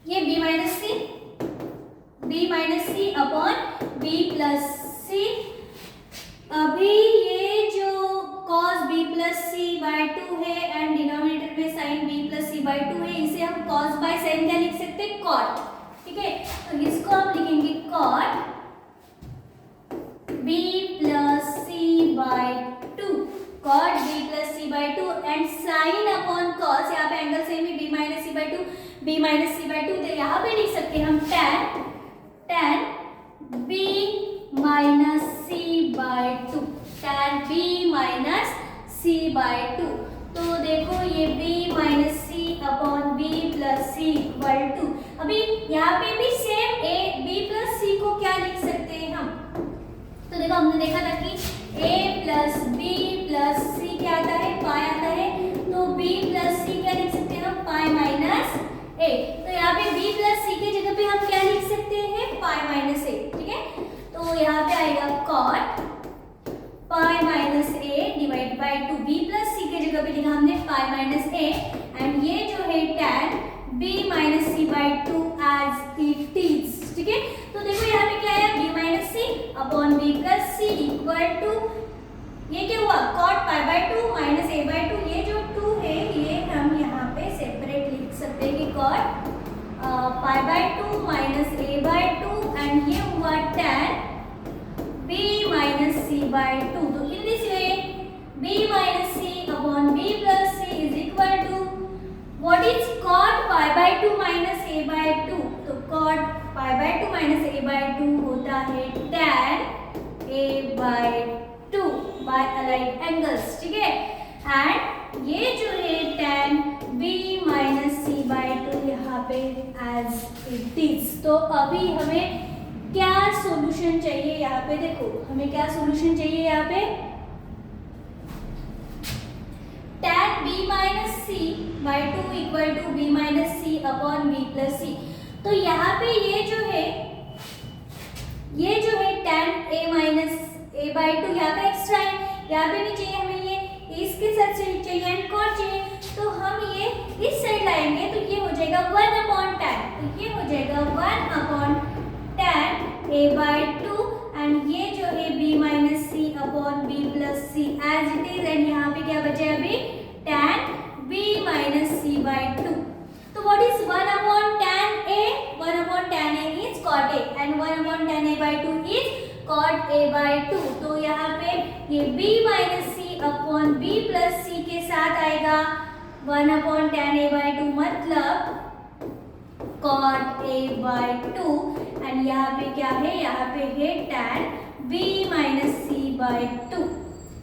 ये b minus C upon b plus C. अभी ये जो cos b plus C by 2 है एंड डिनोमिनेटर में sin b plus C by 2 है, इसे हम cos बाय sin क्या लिख सकते हैं cot। ठीक है, तो इसको हम लिखेंगे cot b plus C by 2, cot b plus C by 2 and sin upon cos। यहाँ पे एंगल सेम है b माइनस सी बाय 2, तो यहाँ पे लिख सकते हैं हम tan b minus C by 2, tan b minus C by 2। तो देखो ये b minus C upon b plus C equal to, अभी यहाँ पे भी सेम b प्लस सी को क्या लिख सकते हैं हम। तो देखो हमने देखा था कि a प्लस b प्लस सी क्या आता है पाई आता है, तो b प्लस सी क्या लिख सकते हैं हम पाई माइनस a। तो यहाँ पे b प्लस सी के जगह पे हम क्या लिख सकते हैं पाई माइनस a। ठीक है, तो यहाँ पे आएगा cot pi minus a divide by 2, b plus C के जगह पे लिखा हमने पाई माइनस a एंड ये जो है tan b minus C by 2 as it is. ठीक है, तो देखो यहाँ पे क्या है b minus C upon b plus C equal to ये क्या हुआ cot pi by 2 minus a by 2। ये जो 2 है ये हम यहाँ पे सेपरेट लिख सकते हैं कि cot pi by 2 minus a by 2 and ये हुआ tan b minus c by 2. तो in this way b minus c upon b plus c is equal to what is cot pi by 2 minus a by 2. तो cot pi by 2 minus a by 2 होता है tan a by 2 by allied angles। ठीक है, and ये जो है tan b minus c by 2 यहाँ पे as it is। तो अभी हमें क्या सॉल्यूशन चाहिए, यहाँ पे देखो हमें क्या सॉल्यूशन चाहिए यहाँ पे tan b minus C by 2 equal to b minus C upon b plus C. तो यहाँ पे ये जो है tan a minus a by 2 यहाँ पे एक्स्ट्रा है, यहाँ पे नहीं चाहिए हमें, ये इसके साथ चाहिए एंड कॉट चाहिए। तो हम ये इस साइड लाएंगे तो ये हो जाएगा 1 अपॉन tan, तो ये हो जाएगा 1 upon tan a by 2 and ये जो है b minus C upon b plus C as it is and यहाँ पे क्या बचा है अभी tan b minus C by 2। तो what is 1 upon tan a, 1 upon tan a is cot a and 1 upon tan a by 2 is cot a by 2। तो यहाँ पे ये b minus C upon b plus C के साथ आएगा 1 upon tan a by 2 मतलब cot a by 2 and यहाँ पे क्या है, यहाँ पे है tan b minus C by 2।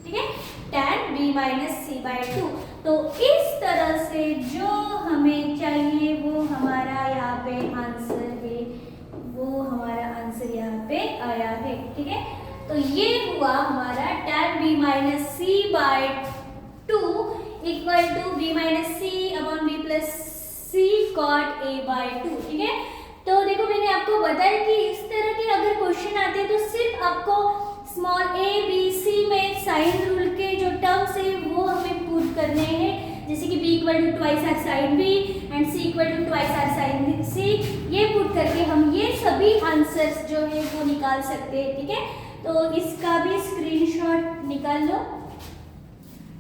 ठीक है, tan b minus C by 2। तो इस तरह से जो हमें चाहिए वो हमारा यहाँ पे आंसर है, वो हमारा आंसर यहाँ पे आया है। ठीक है, तो ये हुआ हमारा tan b minus C by 2 equal to b minus C upon b plus C cot a by 2। ठीक है, तो देखो मैंने आपको बताया कि इस तरह के अगर क्वेश्चन आते हैं तो सिर्फ आपको स्मॉल a b c में साइन रूल के जो टर्म्स है वो हमें पुट करने हैं, जैसे कि b equal to twice R sine b and c equal to twice R sine c। ये पुट करके हम ये सभी आंसर्स जो है वो निकाल सकते हैं। ठीक है, तो इसका भी स्क्रीनशॉट निकाल लो।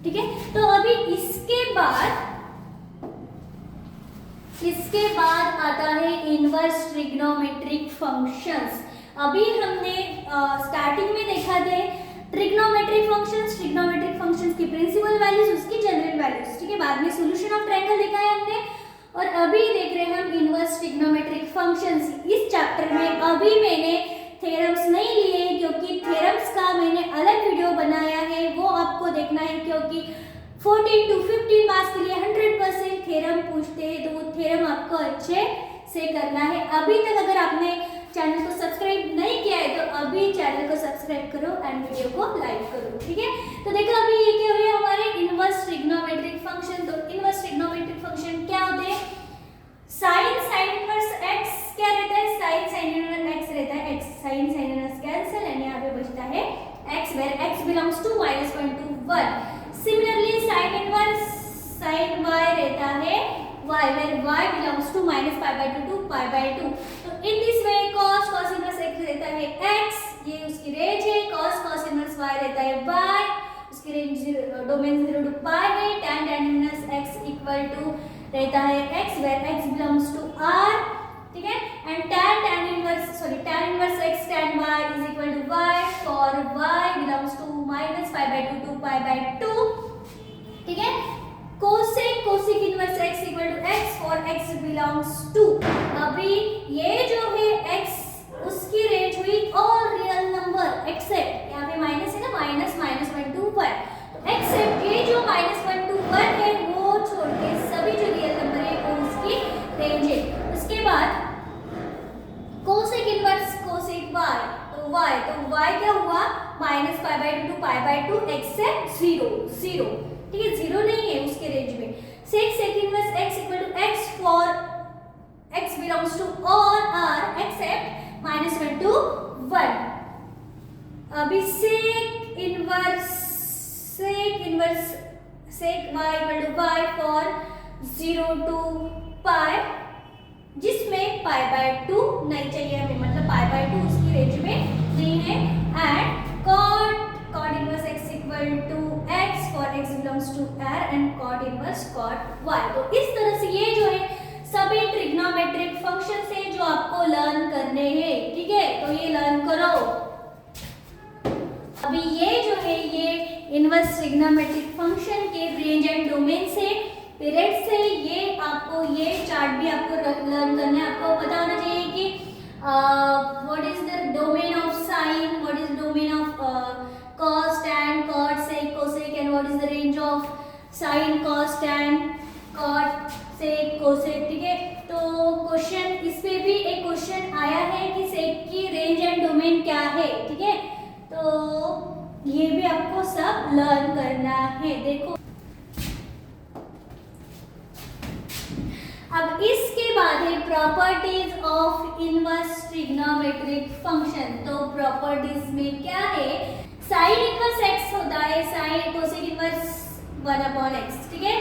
ठीक है, तो अभी इसके बाद आता है इनवर्स ट्रिग्नोमेट्रिक फंक्शंस। अभी हमने स्टार्टिंग में देखा थे ट्रिग्नोमेट्रिक फंक्शंस की प्रिंसिपल वैल्यूज, उसकी जनरल वैल्यूज। ठीक है, बाद में सॉल्यूशन ऑफ ट्रायंगल देखा है हमने, और अभी देख रहे हैं हम इनवर्स ट्रिग्नोमेट्रिक फंक्शंस। इस चैप्टर में अभी मैंने थ्योरम्स नहीं लिए क्योंकि थ्योरम्स का मैंने अलग वीडियो बनाया है, वो आपको देखना है, क्योंकि 14 to 15 मार्क्स के लिए 100% थ्योरम पूछते हैं, तो वो थ्योरम आपको अच्छे से करना है। अभी तक अगर आपने चैनल को सब्सक्राइब नहीं किया है तो अभी चैनल को सब्सक्राइब करो एंड वीडियो को लाइक करो। ठीक है, तो देखो अभी ये क्या हुए हमारे इनवर्स ट्रिग्नोमेट्रिक फंक्शन। तो इनवर्स ट्रिग्नोमेट्रिक फंक्शन क्या होते हैं? साइन इनवर्स x क्या रहता है? साइन इनवर्स x रहता है, x sine inverse cancel and यहाँ पे बचता है x, where x belongs to -1 to 1। Similarly sine inverse sine y रहता है y, where y belongs to -π/2 to π/2। तो in this way cos inverse x रहता है x, ये उसकी रेंज है, cos इनवर्स y रहता है y, उसकी रेंज डोमेन 0 to π है। tan inverse x equal to रहता है x, where x belongs to r। ठीक है, and tan inverse x tan y is equal to y for y belongs to -π/2 to π/2। ठीक है, cosec inverse x equal to x for x belongs to, अभी ये जो है x उसकी range हुई ऑल रियल नंबर एक्सेप्ट, यहाँ पे माइनस है ना, -1 to 1, तो एक्सेप्ट ये जो -1 to 1 है वो छोड़ के सभी जो रियल नंबर है वो उसकी रेंज है। उसके बाद कोसेक इनवर्स कोसेक y, तो y क्या हुआ? -π/2 to π/2 एक्सेप्ट 0। ठीक है, 0 नहीं है उसके रेंज में। Sec inverse x equal to x for x belongs to और r एक्सेप्ट -1 to 1। अभी sec inverse y equal to y for 0 to π, जिसमें π/2 नहीं चाहिए हमें, मतलब π/2 उसकी रेंज में नहीं है। And cot inverse x equal to x for x belongs to r and cot inverse cot y। तो इस तरह से ये जो है सभी ट्रिग्नोमेट्रिक फंक्शंस है जो आपको लर्न करने हैं। ठीक है, तो ये लर्न करो। अभी ये जो है ये इनवर्स ट्रिग्नोमेट्रिक फंक्शन के रेंज एंड डोमेन से, पीरियड से, ये आपको ये चार्ट भी आपको लर्न करना है। आपको पता होना चाहिए कि what is the domain of sine, what is domain of cos, tan, cot, sec, cosec and what is the range of sine, cos, tan, cot, sec, cosec। ठीक है, तो क्वेश्चन इस पे भी एक क्वेश्चन आया है कि सेक की रेंज एंड डोमेन क्या है। ठीक है, तो ये भी आपको सब लर्न करना है। देखो अब इसके बाद है properties of inverse trigonometric function. तो प्रॉपर्टीज में क्या है? साइन इनवर्स x होता है, साइन कोसेक इनवर्स 1/x। ठीक है,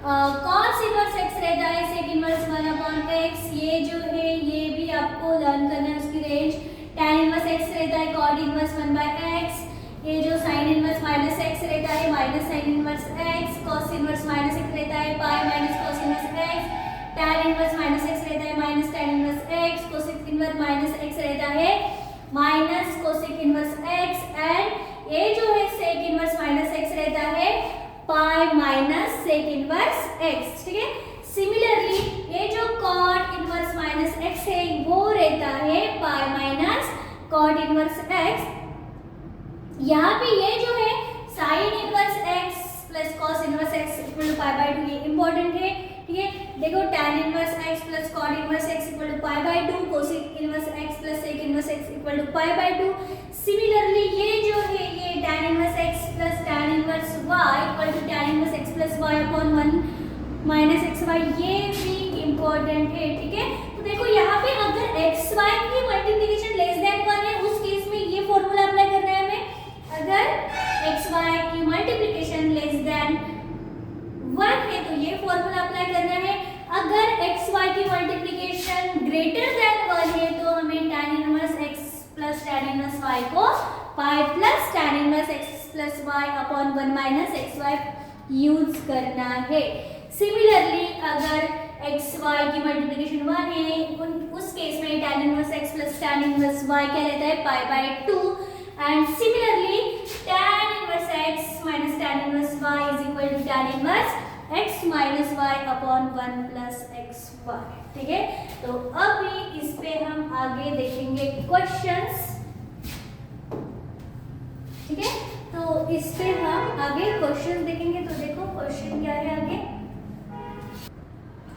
कॉस इनवर्स x रहता है, सेक इनवर्स 1/x। ये जो है ये भी आपको लर्न करना है, उसकी रेंज। tan इनवर्स x रहता है, cot इनवर्स 1/x। ये जो साइन इनवर्स -x रहता है, minus sine inverse x। cos inverse -x रहता है, pi minus cos inverse x। tan inverse -x रहता है, minus tan inverse x। Cosec inverse -x रहता है, minus cosec inverse x। And ये जो है सेक इनवर्स -x रहता है, pi minus sec inverse x। ठीक है, सिमिलरली ये जो cot इनवर्स -x है वो रहता है pi minus cot inverse x। यहाँ पे ये जो है sine inverse x plus cos inverse x equal to pi by 2, ये इंपॉर्टेंट है, ठीक है। देखो tan inverse x plus cot inverse x equal to pi by 2, cosec inverse x plus sec inverse x equal to pi by 2। Similarly ये जो है ये tan inverse x plus tan inverse y equal to tan inverse x plus y upon 1 minus xy, ये भी important है, ठीक है। तो देखो यहाँ पे अगर xy की मल्टीप्लिकेशन लेस देन 1 है, उस केस में ये फॉर्मूला अप्लाई करना है हमें। अगर xy की मल्टीप्लिकेशन लेस देन 1 है तो ये फॉर्मूला अप्लाई करना है। अगर xy की मल्टीप्लिकेशन ग्रेटर देन 1 है तो हमें tan inverse x plus tan inverse y को पाई plus tan inverse x plus y upon 1 minus xy use करना है। सिमिलरली अगर xy की मल्टीप्लिकेशन 1 है, उस केस में tan inverse x plus tan inverse y क्या रहता है, pi by 2। And similarly tan inverse x minus tan inverse y is equal to tan inverse x minus y upon 1 plus xy, ठीक है। तो अभी इस पे हम आगे देखेंगे क्वेश्चंस, ठीक है। तो इस पे हम आगे क्वेश्चंस देखेंगे। तो देखो क्वेश्चन क्या है आगे।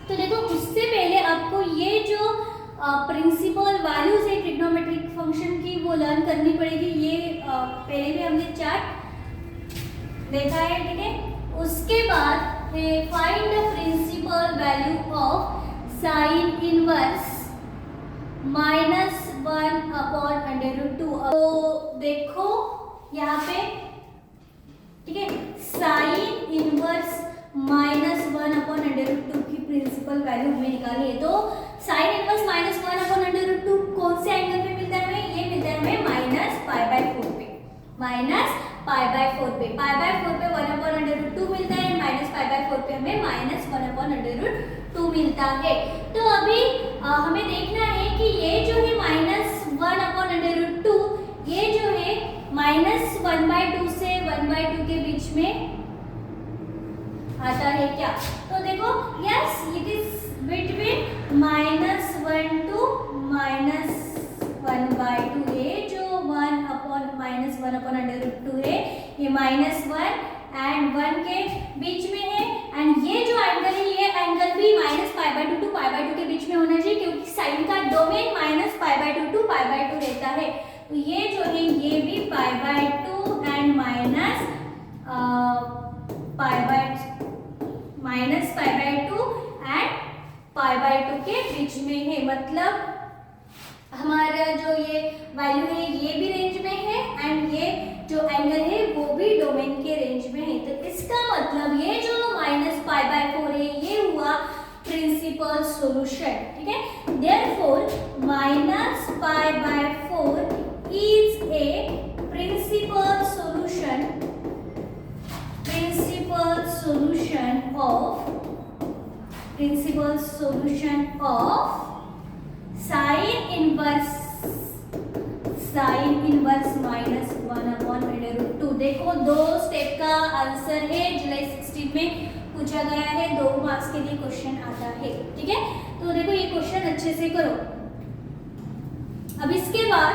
तो देखो उससे पहले आपको ये जो प्रिंसिपल वैल्यूज है ट्रिग्नोमेट्रिक फंक्शन की वो लर्न करनी पड़ेगी। ये पहले भी हमने चार्ट देखा है, ठीक है। उसके बाद find the principal value of sine inverse -1 upon √2। तो देखो यहाँ पे, ठीक है, साइन इनवर्स -1 अपॉन √2 की प्रिंसिपल वैल्यू हमें निकालनी है। तो साइन इनवर्स -1 अपॉन √2 कौन से एंगल पे मिलता है हमें, ये मिलता है हमें -π/4 पे, -π/4 पे, π/4 पे 1 अपॉन √2 मिलता है, -π/4 पे हमें -1 अपॉन √2 मिलता है। तो अभी हमें देखना है कि ये जो है -1 अपॉन √2, ये जो है -1/2 से 1/2 के बीच में आता है क्या। तो देखो yes it is between -1 to -1/2। ये जो 1 अपॉन √2 है, ये -1 एंड 1 के बीच में है। एंड ये जो एंगल है, ये एंगल भी -π/2 to π/2 के बीच में होना चाहिए, क्योंकि साइन का डोमेन -π/2 to π/2 रहता है। तो ये जो है ये भी π/2 एंड -π/2 एंड π/2 के बीच में है। मतलब हमारा जो ये वैल्यू है ये भी रेंज में है एंड ये जो एंगल है वो भी डोमेन के रेंज में है। तो इसका मतलब ये जो -π/4 है ये हुआ प्रिंसिपल सॉल्यूशन, ठीक है। Therefore -π/4 is a principal solution of sin inverse -1 upon √2। देखो दो स्टेप का आंसर है, जुलाई 16 में पूछा गया है, 2 मार्क्स के लिए क्वेश्चन आता है, ठीक है। तो देखो ये क्वेश्चन अच्छे से करो। अब इसके बाद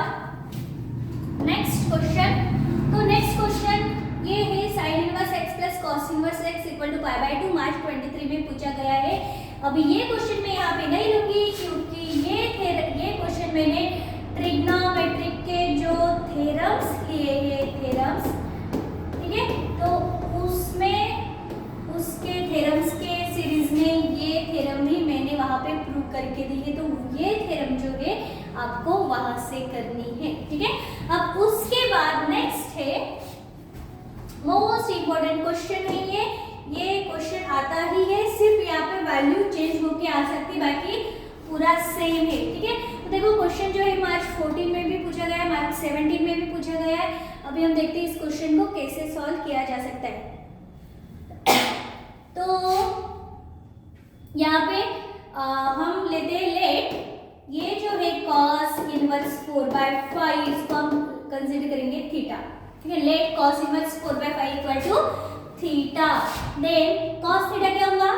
नेक्स्ट क्वेश्चन, तो नेक्स्ट क्वेश्चन ये है sine inverse x plus cos inverse x equal to π/2, March 23 में पूछा गया है। अभी ये क्वेश्चन मैं यहाँ पे नहीं लूंगी, क्योंकि ये क्वेश्चन मैंने ट्रिग्नोमेट्रिक के जो थ्योरम्स लिए हैं, ठीक है, तो उसमें उसके थ्योरम्स के सीरीज में ये थ्योरम भी मैंने वहाँ पे प्रूव करके दी है। तो ये थ्योरम जो है आपको वहाँ से करनी है, ठीक है। अब उसके बाद नेक्स्ट है मोस्ट इम्पोर्टेंट क्वेश्चन है ये क्वेश्चन आता ही है, सिर्फ यहाँ पे वैल्यू चेंज होके आ सकती, बाकी पूरा सेम है, ठीक है। तो देखो क्वेश्चन जो है मार्च 14 में भी पूछा गया है, मार्च 17 में भी पूछा गया है। अभी हम देखते हैं इस क्वेश्चन को कैसे सॉल्व किया जा सकता है। तो यहाँ पे हम लेते हैं लेट, ये जो है cos इनवर्स 4/5 इसको हम कंसीडर करेंगे थीटा, ठीक है। Let cos inverse 4/5 equal to theta. Then cos theta क्या होगा,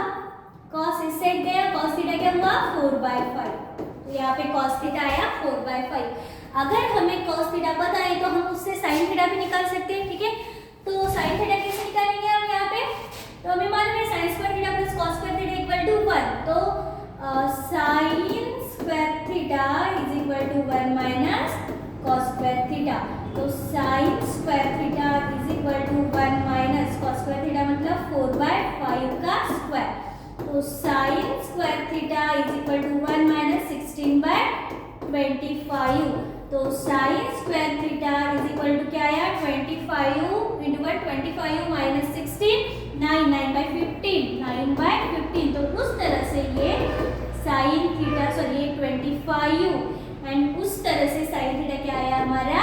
cos इससे गया, cos थीटा क्या होगा 4/5। तो यहाँ पे cos थीटा आया 4/5। अगर हमें cos थीटा पता है तो हम उससे sin थीटा भी निकाल सकते हैं, ठीक है। तो साइन थीटा कैसे निकालेंगे हम यहाँ पे? तो हमें मालूम है sine square theta plus cos square theta equal to 1। तो sine square theta is equal to 1 minus cos square theta. तो sine square theta is equal to 1 minus cos square theta मतलब 4/5 का स्क्वायर। तो sine square theta is equal to 1 minus 16/25। तो sine square theta is equal to क्या आया? 25 into 1 25 minus 16 9/15 9/15। तो उस तरह से ये साइन थीटा सॉरी 25 एंड उस तरह से साइन थीटा क्या आया हमारा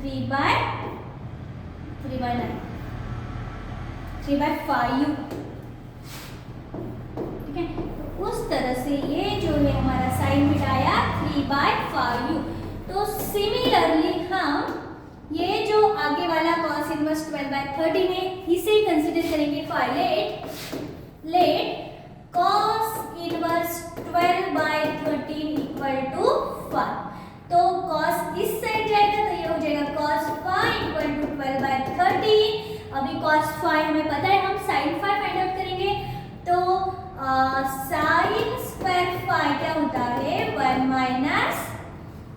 3/9 3/5। ठीक है, तो उस तरह से ये जो है हमारा साइन थीटा आया 3/5। तो सिमिलरली हम ये जो आगे वाला cos इनवर्स 12/13 है इसे कंसीडर करेंगे। Let cos inverse 12/13 equal to 5। तो cos इस साइड जाएगा तो ये हो जाएगा cos 5 इक्वल टू 12/13। अभी cos 5 हमें पता है, हम sin 5 फाइंड आउट करेंगे। तो sin स्क्वायर 5 क्या होता है? 1 minus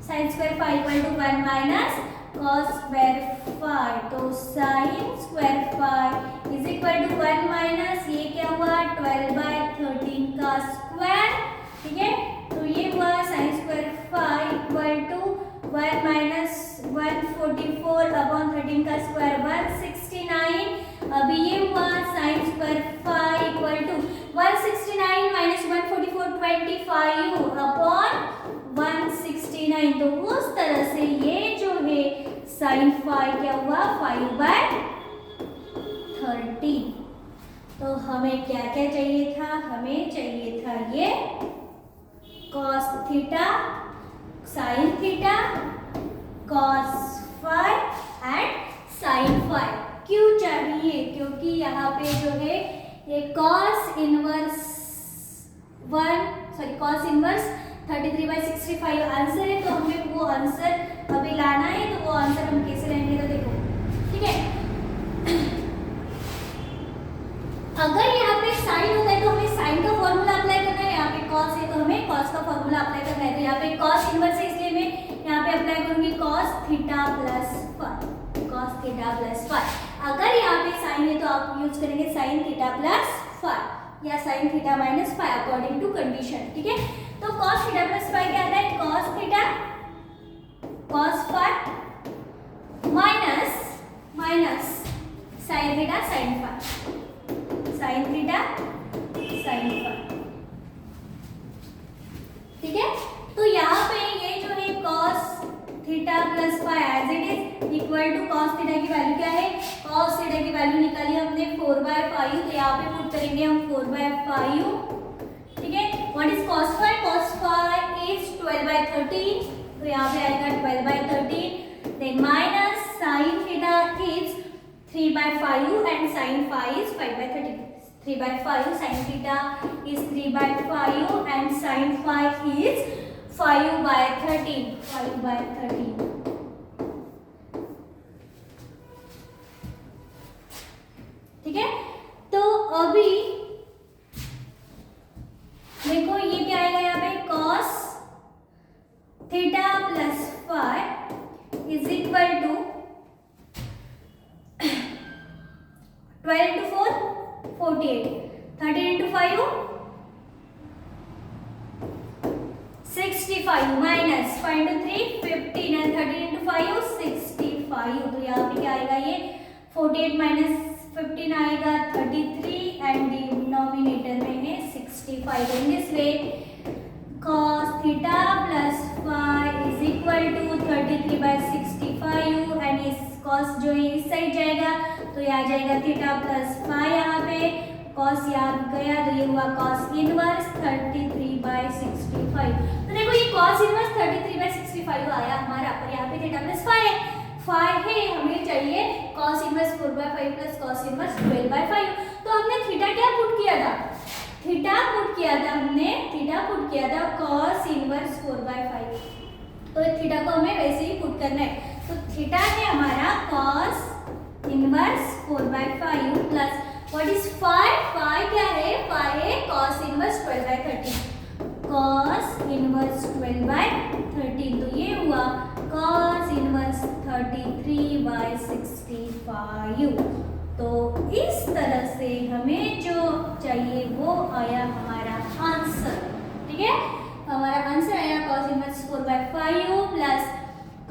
sin square 5 equal to 1 minus cos square 5। तो sin square 5 is equal to 1 minus ये क्या हुआ 12/13 का स्क्वायर। ठीक है, तो ये हुआ sin square 5 equal to 1 minus 144/13 का स्क्वायर 169। अभी ये हुआ sin square 5 equal to 169 minus 144 25/169। तो उस तरह से ये जो है sin 5 क्या हुआ 5/13। तो हमें क्या क्या चाहिए था? हमें चाहिए था ये cos theta, sin theta, cos 5 and sin 5। क्यों चाहिए? क्योंकि यहाँ पे जो है ये cos इनवर्स 33/65 आंसर है। तो हमें वो आंसर अभी लाना है। तो वो आंसर हम कैसे लाएंगे? तो देखो, ठीक है, अगर यहाँ पे साइन होता है तो हमें साइन का फॉर्मूला अप्लाई करना है। यहाँ पे cos है तो हमें cos का फॉर्मूला अप्लाई करना है। तो यहाँ पे cos इनवर्स है इसलिए मैं यहाँ पे अप्लाई करूंगी cos थीटा प्लस 5। अगर यहाँ पे साइन है तो आप यूज करेंगे sin थीटा प्लस 5 या sin theta minus 5 according to condition. ठीक है, तो cos थीटा प्लस 5 क्या आता है? cos theta cos 5 minus sin theta sin 5 sin theta sin 5। ठीक है, तो यहाँ पे ये जो है cos theta plus 5 as it is equal to cos theta की वैल्यू क्या है? cos थीटा की वैल्यू निकाली हमने 4/5। तो यहाँ पे पुट करेंगे हम 4/5। ठीक है, what is cos 5? cos 5 is 12/13। तो यहाँ पे आएगा 12/13। Then minus sin theta is 3/5 and sin 5 is 5/13। 3/5 sin theta is 3/5 and sin 5 is 5/13। 5/13। ठीक है, तो अभी देखो ये क्या आएगा यहाँ पे cos theta plus 5 is equal to 12 into 4 48, 13 into 5 65 minus 5 into 3 15 and 13 into 5 65। तो यहाँ पे क्या आएगा? ये 48 minus 15 आएगा 33 एंड डिनोमिनेटर में है 65। In this way cos theta plus 5 is equal to 33/65 and इस cos जो है इस साइड जाएगा तो ये आ जाएगा थीटा प्लस 5। यहाँ पे cos यहाँ गया तो ये हुआ cos इनवर्स 33/65। तो देखो ये cos इनवर्स 33/65 आया हमारा, पर यहाँ पे थीटा प्लस 5 है, हमें चाहिए cos inverse 4/5 plus cos inverse 12/5। तो हमने थीटा क्या पुट किया था? थीटा पुट किया था cos इनवर्स 4/5। तो थीटा को हमें वैसे ही पुट करना है। तो थीटा है हमारा cos inverse 4/5 plus what is five, five क्या है, फाइव है cos इनवर्स 12/13, cos इनवर्स 12/13, तो ये हुआ cos इनवर्स 33/65। तो इस तरह से हमें जो चाहिए वो आया हमारा आंसर। ठीक है, हमारा आंसर आया cos inverse 4/5 plus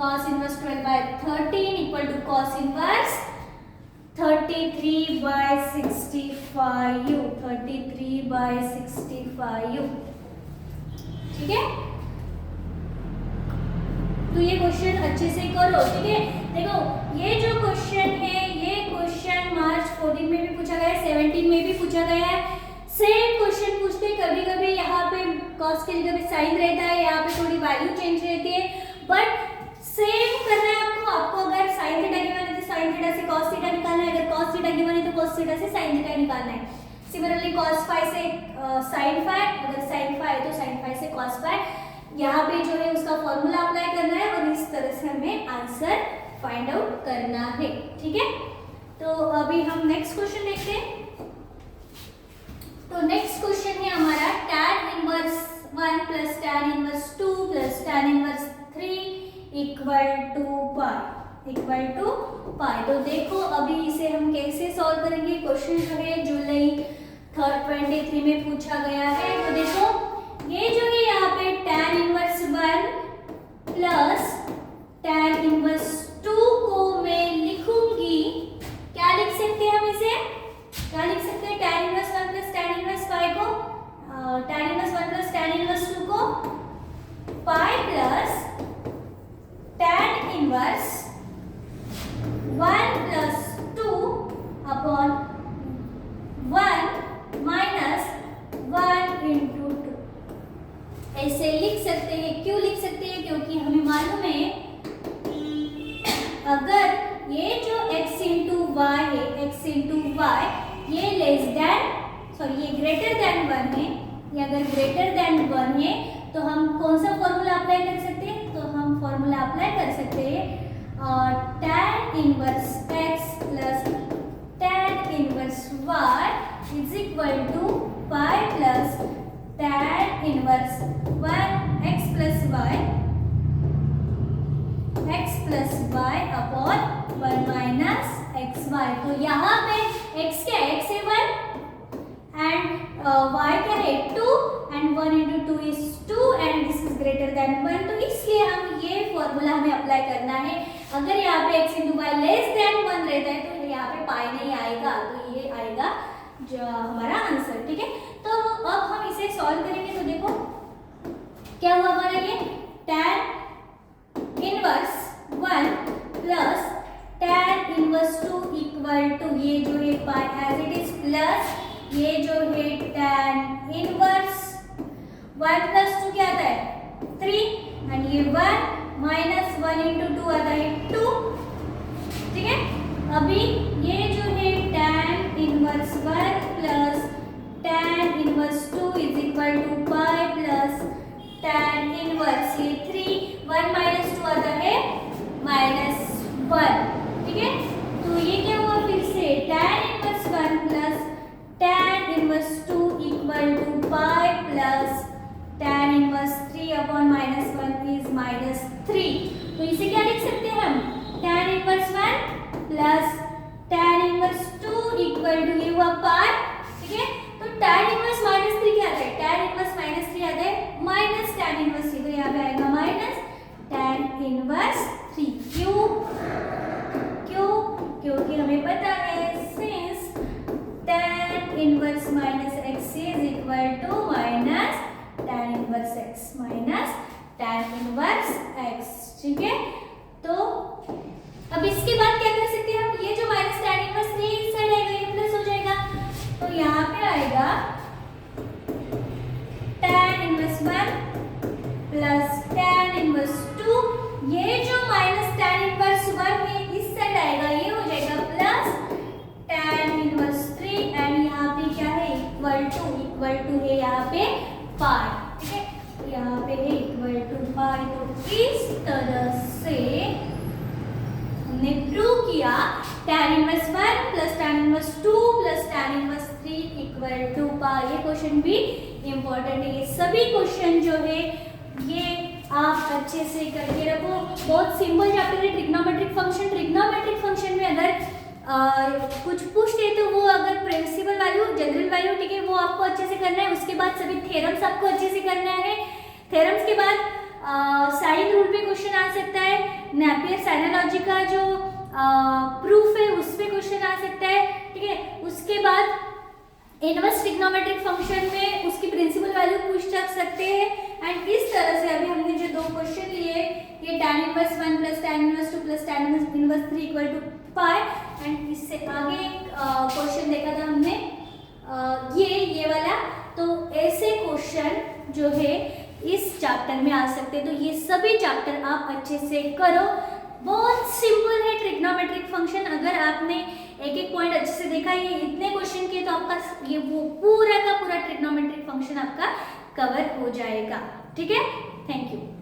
cos inverse 12/13 equal to cos inverse 33/65, 33/65। ठीक है, तो ये क्वेश्चन अच्छे से करो। ठीक है, देखो ये जो क्वेश्चन है ये क्वेश्चन मार्च 14 में भी पूछा गया है, 17 में भी पूछा गया है। सेम क्वेश्चन पूछते हैं, कभी कभी यहाँ पे cos के जगह पे साइन रहता है, यहाँ पे थोड़ी वैल्यू चेंज रहती है, बट सेम करना है आपको। आपको अगर साइन थीटा गिवन है तो साइन थीटा से cos थीटा निकालना है, अगर cos थीटा गिवन है तो cos थीटा से साइन थीटा निकालना है। सिमिलरली cos फाई से साइन फाई, अगर साइन फाई है तो साइन फाई से cos फाई, यहाँ पे जो है उसका फॉर्मूला अप्लाई करना है और इस तरह से हमें आंसर फाइंड आउट करना है। ठीक है, तो अभी हम नेक्स्ट क्वेश्चन देखते हैं। तो नेक्स्ट क्वेश्चन है हमारा tan inverse 1 plus tan inverse 2 plus tan inverse 3 equal to pi. तो देखो अभी इसे हम कैसे सॉल्व करेंगे। क्वेश्चन जो है जुलाई 23 में पूछा गया है। तो देखो ये जो है यहाँ पे tan inverse 1 plus tan inverse 2 को मैं लिखूंगी, क्या लिख सकते हैं हम इसे, क्या लिख सकते हैं, tan inverse 1 plus tan inverse 5 को, tan inverse 1 plus tan inverse 2 को पाई plus tan inverse 1 plus 2 upon 1 minus 1 into 2 ऐसे लिख सकते हैं। क्यों लिख सकते हैं, क्योंकि हमें मालूम है अगर ये जो x इंटू वाई है, x इंटू वाई ये लेस देन सॉरी ये ग्रेटर देन 1 है, ये अगर ग्रेटर देन 1 है तो हम कौन सा फॉर्मूला अप्लाई कर सकते हैं, तो हम फॉर्मूला अप्लाई कर सकते हैं tan inverse x plus tan inverse y is equal to pi plus tan inverse 1 x plus y upon 1 minus xy। तो यहाँ पे x क्या है, x है 1 एंड y क्या है 2 and 1 into 2 is 2 and this is greater than 1। तो इसलिए हम ये फॉर्मूला हमें अप्लाई करना है। अगर यहाँ पे x into y less than 1 रहता है तो यहाँ पे पाई नहीं आएगा, तो ये आएगा जो हमारा आंसर। ठीक है, तो अब हम इसे सॉल्व करेंगे। तो देखो क्या हुआ हमारा, ये tan inverse 1 plus tan inverse 2 equal to ये जो है pi as it is plus ये जो है tan इनवर्स 1 प्लस 2 क्या आता है 3 एंड ये 1 माइनस 1 इंटू 2 आता है 2। ठीक है, अभी ये जो है tan inverse 1 plus tan inverse 2 is equal to pi plus tan inverse ये 3 1 माइनस 2 आता है माइनस 1। ठीक है, तो ये क्या हुआ फिर से tan inverse 1 plus tan inverse 2 equal to pi plus tan inverse 3 upon minus 1 is minus 3। तो इसे क्या लिख सकते हैं हम, tan inverse 1 plus tan inverse 2 equal to ये हुआ पाई। ठीक है, तो tan इनवर्स माइनस 3 क्या आता है, tan इनवर्स माइनस 3 आता है माइनस tan इनवर्स 3, तो यहाँ पे आएगा माइनस tan इनवर्स 3। क्यों, क्योंकि हमें पता है since tan inverse minus x is equal to minus tan inverse x minus tan inverse x। ठीक है, तो अब इसके बाद क्या कर सकते हैं हम, ये जो माइनस tan इनवर्स 3 इस साइड आएगा, ये प्लस हो जाएगा, तो यहाँ पे आएगा tan inverse 1 plus tan inverse 2, ये जो माइनस tan इनवर्स 1 है इस साइड आएगा, ये हो जाएगा प्लस tan इनवर्स 3 एंड यहाँ पे क्या है इक्वल टू है यहाँ पे पाई। ठीक है, तो यहाँ पे है इक्वल टू पाई। तो इस तरह से हमने प्रूव किया tan inverse 1 plus tan inverse 2 plus tan inverse 3 equal to pi. ये क्वेश्चन भी इम्पोर्टेंट है। ये सभी क्वेश्चन जो है ये आप अच्छे से करके रखो। बहुत सिंपल चैप्टर है ट्रिग्नोमेट्रिक फंक्शन। ट्रिग्नोमेट्रिक फंक्शन में अगर कुछ पूछते तो वो अगर प्रिंसिपल वैल्यू, जनरल वैल्यू, ठीक है, वो आपको अच्छे से करना है। उसके बाद सभी थ्योरम्स आपको अच्छे से करना है। थ्योरम्स के बाद साइन रूल पे क्वेश्चन आ सकता है। नेपियर्स एनालॉजी का जो प्रूफ है उस पे क्वेश्चन आ सकता है, ठीक है। उसके बाद इनवर्स ट्रिग्नोमेट्रिक फंक्शन में उसकी प्रिंसिपल वैल्यू पूछ सकते हैं। एंड इस तरह से अभी हमने जो दो क्वेश्चन लिए, ये tan inverse 1 plus tan inverse 2 plus tan inverse 3 equal to pi, and इससे आगे एक क्वेश्चन देखा था हमने ये वाला। तो ऐसे क्वेश्चन जो है इस चैप्टर में आ सकते हैं। तो ये सभी चैप्टर आप अच्छे से करो। बहुत सिंपल है ट्रिग्नोमेट्रिक फंक्शन। अगर आपने एक एक पॉइंट अच्छे से देखा, ये इतने क्वेश्चन किए तो आपका ये वो पूरा का पूरा ट्रिग्नोमेट्रिक फंक्शन आपका कवर हो जाएगा, ठीक है। Thank you.